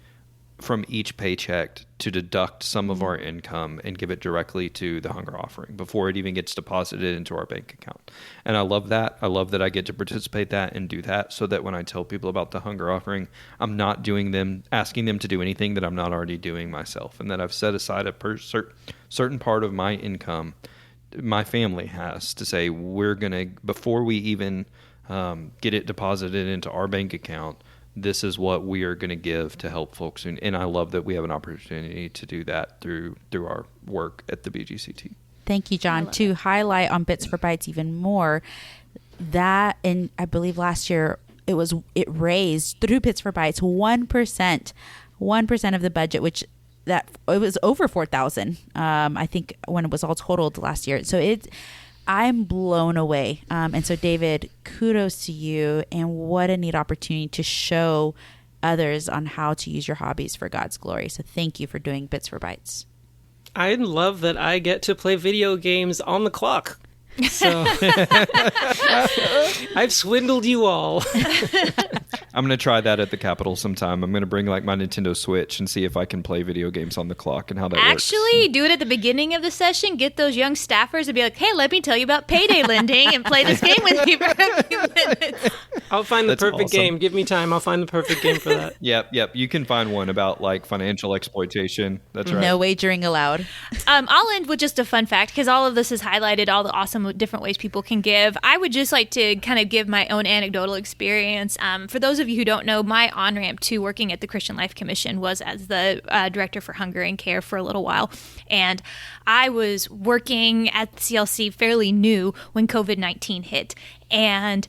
from each paycheck to deduct some of our income and give it directly to the hunger offering before it even gets deposited into our bank account. And I love that. I love that I get to participate that and do that, so that when I tell people about the hunger offering, I'm not asking them to do anything that I'm not already doing myself, and that I've set aside a certain part of my income my family has to say, we're going to, before we even get it deposited into our bank account, this is what we are going to give to help folks. And I love that we have an opportunity to do that through our work at the BGCT. Thank you, John. To highlight on Bits for Bites even more, that, and I believe last year it raised through Bits for Bites 1% of the budget, which that it was over 4,000. I think when it was all totaled last year. So I'm blown away. And so David, kudos to you, and what a neat opportunity to show others on how to use your hobbies for God's glory. So thank you for doing Bits for Bites. I love that I get to play video games on the clock. So I've swindled you all. I'm going to try that at the Capitol sometime. I'm going to bring my Nintendo Switch and see if I can play video games on the clock and how that works. Actually, do it at the beginning of the session. Get those young staffers and be like, hey, let me tell you about payday lending and play this game with you for a few minutes. I'll find the perfect game. Give me time. I'll find the perfect game for that. Yep. You can find one about financial exploitation. That's right. No wagering allowed. I'll end with just a fun fact, because all of this has highlighted all the awesome different ways people can give. I would just like to kind of give my own anecdotal experience. For those of you who don't know, my on-ramp to working at the Christian Life Commission was as the director for hunger and care for a little while. And I was working at CLC fairly new when COVID-19 hit. And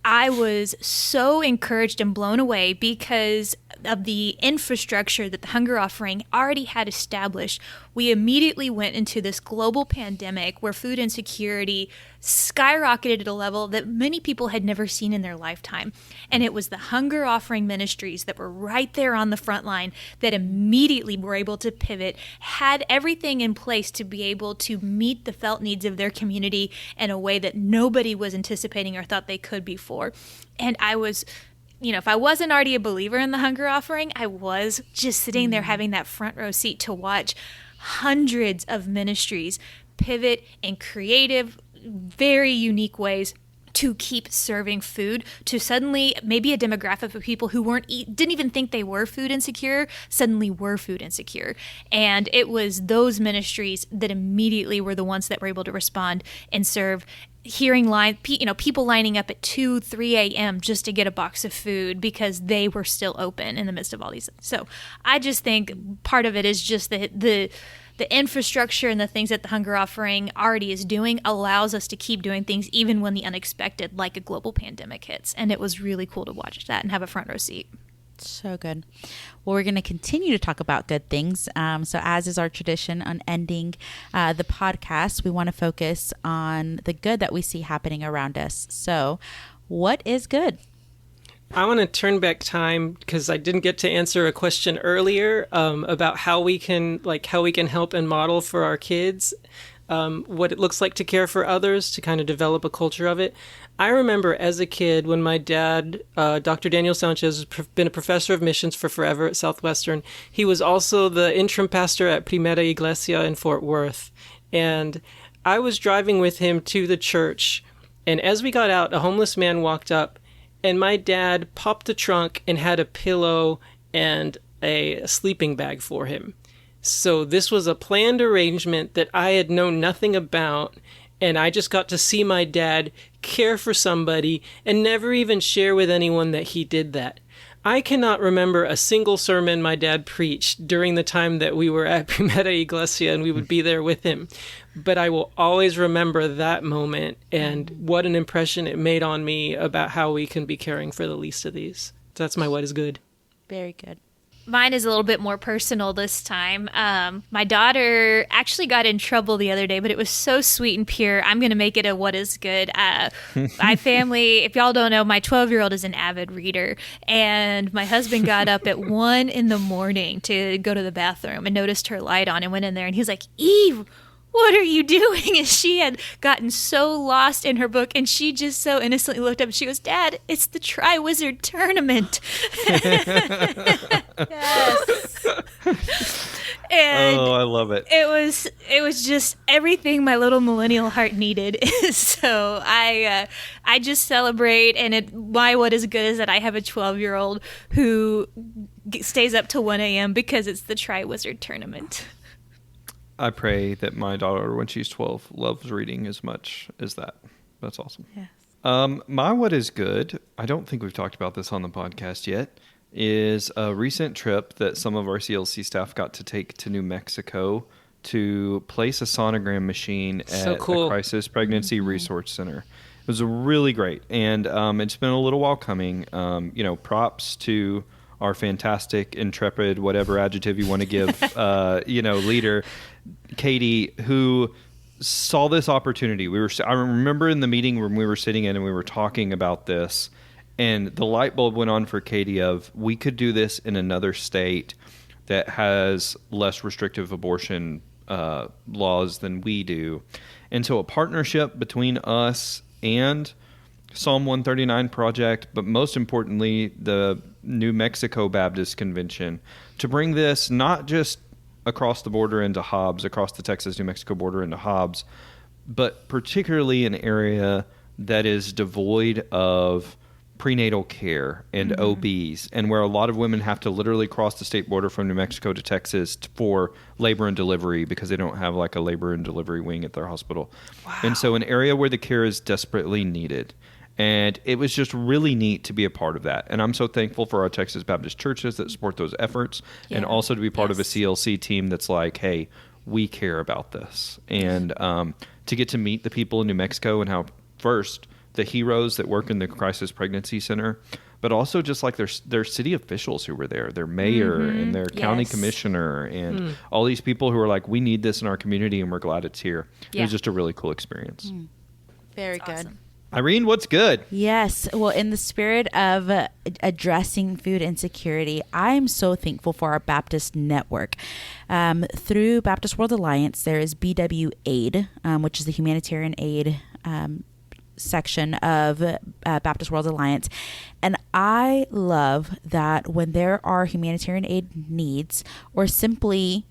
I was so encouraged and blown away because of the infrastructure that the hunger offering already had established. We immediately went into this global pandemic where food insecurity skyrocketed at a level that many people had never seen in their lifetime. And it was the hunger offering ministries that were right there on the front line that immediately were able to pivot, had everything in place to be able to meet the felt needs of their community in a way that nobody was anticipating or thought they could before. And I was, if I wasn't already a believer in the hunger offering, I was just sitting there having that front row seat to watch hundreds of ministries pivot in creative, very unique ways to keep serving food to suddenly maybe a demographic of people who didn't even think they were food insecure, suddenly were food insecure. And it was those ministries that immediately were the ones that were able to respond and serve. Hearing people lining up at 2, 3 a.m. just to get a box of food because they were still open in the midst of all these. So I just think part of it is just the infrastructure and the things that the hunger offering already is doing allows us to keep doing things even when the unexpected, like a global pandemic, hits. And it was really cool to watch that and have a front row seat. So good. Well, we're going to continue to talk about good things. So as is our tradition on ending the podcast, we want to focus on the good that we see happening around us. So what is good? I want to turn back time because I didn't get to answer a question earlier about how we can help and model for our kids what it looks like to care for others, to kind of develop a culture of it. I remember as a kid when my dad, Dr. Daniel Sanchez, has been a professor of missions for forever at Southwestern. He was also the interim pastor at Primera Iglesia in Fort Worth. And I was driving with him to the church. And as we got out, a homeless man walked up. And my dad popped the trunk and had a pillow and a sleeping bag for him. So this was a planned arrangement that I had known nothing about. And I just got to see my dad care for somebody and never even share with anyone that he did that. I cannot remember a single sermon my dad preached during the time that we were at Primera Iglesia and we would be there with him. But I will always remember that moment and what an impression it made on me about how we can be caring for the least of these. That's my what is good. Very good. Mine is a little bit more personal this time. My daughter actually got in trouble the other day, but it was so sweet and pure. I'm going to make it a what is good. My family, if y'all don't know, my 12-year-old is an avid reader. And my husband got up at 1 a.m. to go to the bathroom and noticed her light on and went in there. And he was like, Eve, what are you doing? And she had gotten so lost in her book, and she just so innocently looked up and she goes, Dad, it's the Tri-Wizard Tournament. Yes. And Oh, I love it. it was just everything my little millennial heart needed. So I just celebrate, and why what is good is that I have a 12-year-old who stays up till 1 a.m. because it's the Tri-Wizard Tournament. I pray that my daughter, when she's 12, loves reading as much as that. That's awesome. Yes. My what is good, I don't think we've talked about this on the podcast yet, is a recent trip that some of our CLC staff got to take to New Mexico to place a sonogram machine at So cool. the Crisis Pregnancy Resource Center. It was really great, and it's been a little while coming. Props to our fantastic, intrepid, whatever adjective you want to give, leader, Katie, who saw this opportunity. I remember in the meeting when we were sitting in and we were talking about this, and the light bulb went on for Katie of, we could do this in another state that has less restrictive abortion laws than we do. And so a partnership between us and Psalm 139 Project, but most importantly, the New Mexico Baptist Convention, to bring this not just across the border into Hobbs, across the Texas-New Mexico border into Hobbs, but particularly an area that is devoid of prenatal care and OBs, and where a lot of women have to literally cross the state border from New Mexico to Texas for labor and delivery because they don't have like a labor and delivery wing at their hospital. Wow. And so an area where the care is desperately needed. And it was just really neat to be a part of that. And I'm so thankful for our Texas Baptist churches that support those efforts, and also to be part of a CLC team that's like, hey, we care about this. And to get to meet the people in New Mexico and how, first, the heroes that work in the Crisis Pregnancy Center, but also just like their city officials who were there, their mayor and their county commissioner, and all these people who are like, we need this in our community and we're glad it's here. It was just a really cool experience. Very That's good. awesome. Irene, what's good? Yes. Well, in the spirit of addressing food insecurity, I'm so thankful for our Baptist network. Through Baptist World Alliance, there is BW Aid, which is the humanitarian aid section of Baptist World Alliance. And I love that when there are humanitarian aid needs, or simply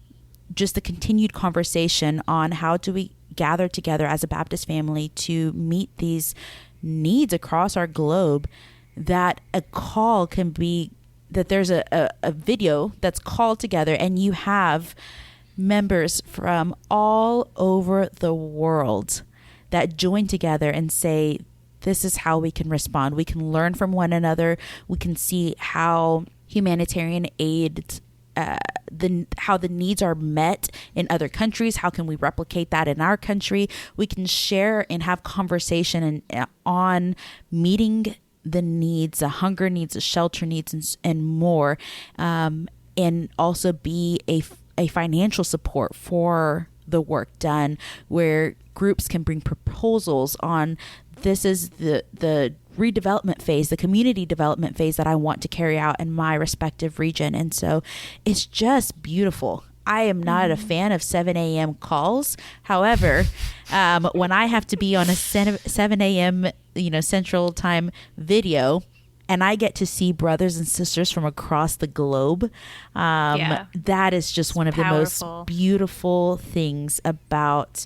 just the continued conversation on how do we gather together as a Baptist family to meet these needs across our globe, that a call can be that there's a video that's called together, and you have members from all over the world that join together and say, this is how we can respond. We can learn from one another. We can see how humanitarian aid how the needs are met in other countries. How can we replicate that in our country? We can share and have conversation on meeting the needs, the hunger needs, the shelter needs, and more, and also be a financial support for the work done, where groups can bring proposals on, this is the redevelopment phase, the community development phase that I want to carry out in my respective region. And so it's just beautiful. I am not a fan of 7 a.m. calls. However, when I have to be on a 7 a.m. Central Time video, and I get to see brothers and sisters from across the globe, that is just one of the most beautiful things about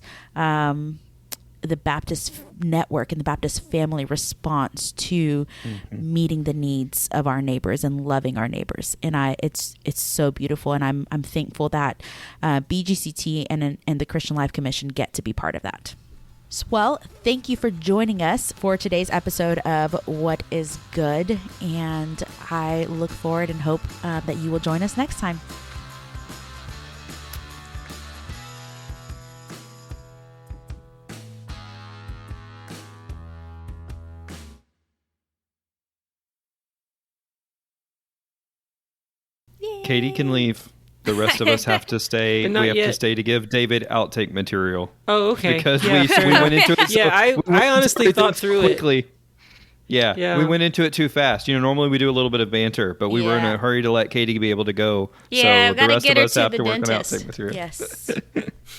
the Baptist network and the Baptist family response to meeting the needs of our neighbors and loving our neighbors. And it's so beautiful, and I'm thankful that BGCT and the Christian Life Commission get to be part of that. Well, thank you for joining us for today's episode of What is Good, and I look forward and hope that you will join us next time. Katie can leave. The rest of us have to stay. But not We have yet. to stay to give David outtake material. Oh, okay. Because Yeah, we fair went into it. Yeah, I honestly thought through it. quickly. Yeah, Yeah. we went into it too fast. Normally we do a little bit of banter, but we were in Yeah. a hurry to let Katie be able to go. Yeah, so we gotta the rest get of her us to have the to work on dentist. outtake material. Yes.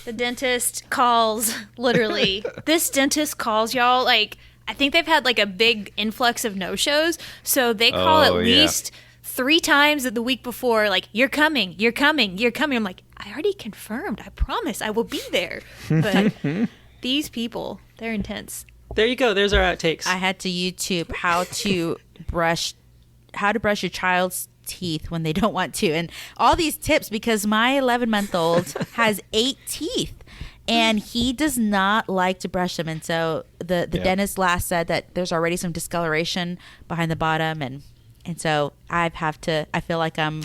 The dentist calls, literally. This dentist calls, y'all. Like, I think they've had like a big influx of no-shows. So they call Oh, at yeah. least 3 times the week before, like, you're coming, you're coming, you're coming. I'm like, I already confirmed. I promise I will be there. But these people, they're intense. There you go. There's our outtakes. I had to YouTube how to brush your child's teeth when they don't want to, and all these tips because my 11-month-old has 8 teeth and he does not like to brush them, and so the dentist last said that there's already some discoloration behind the bottom, and so I feel like I'm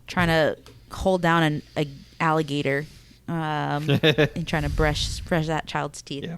trying to hold down an alligator and trying to brush that child's teeth. Yeah.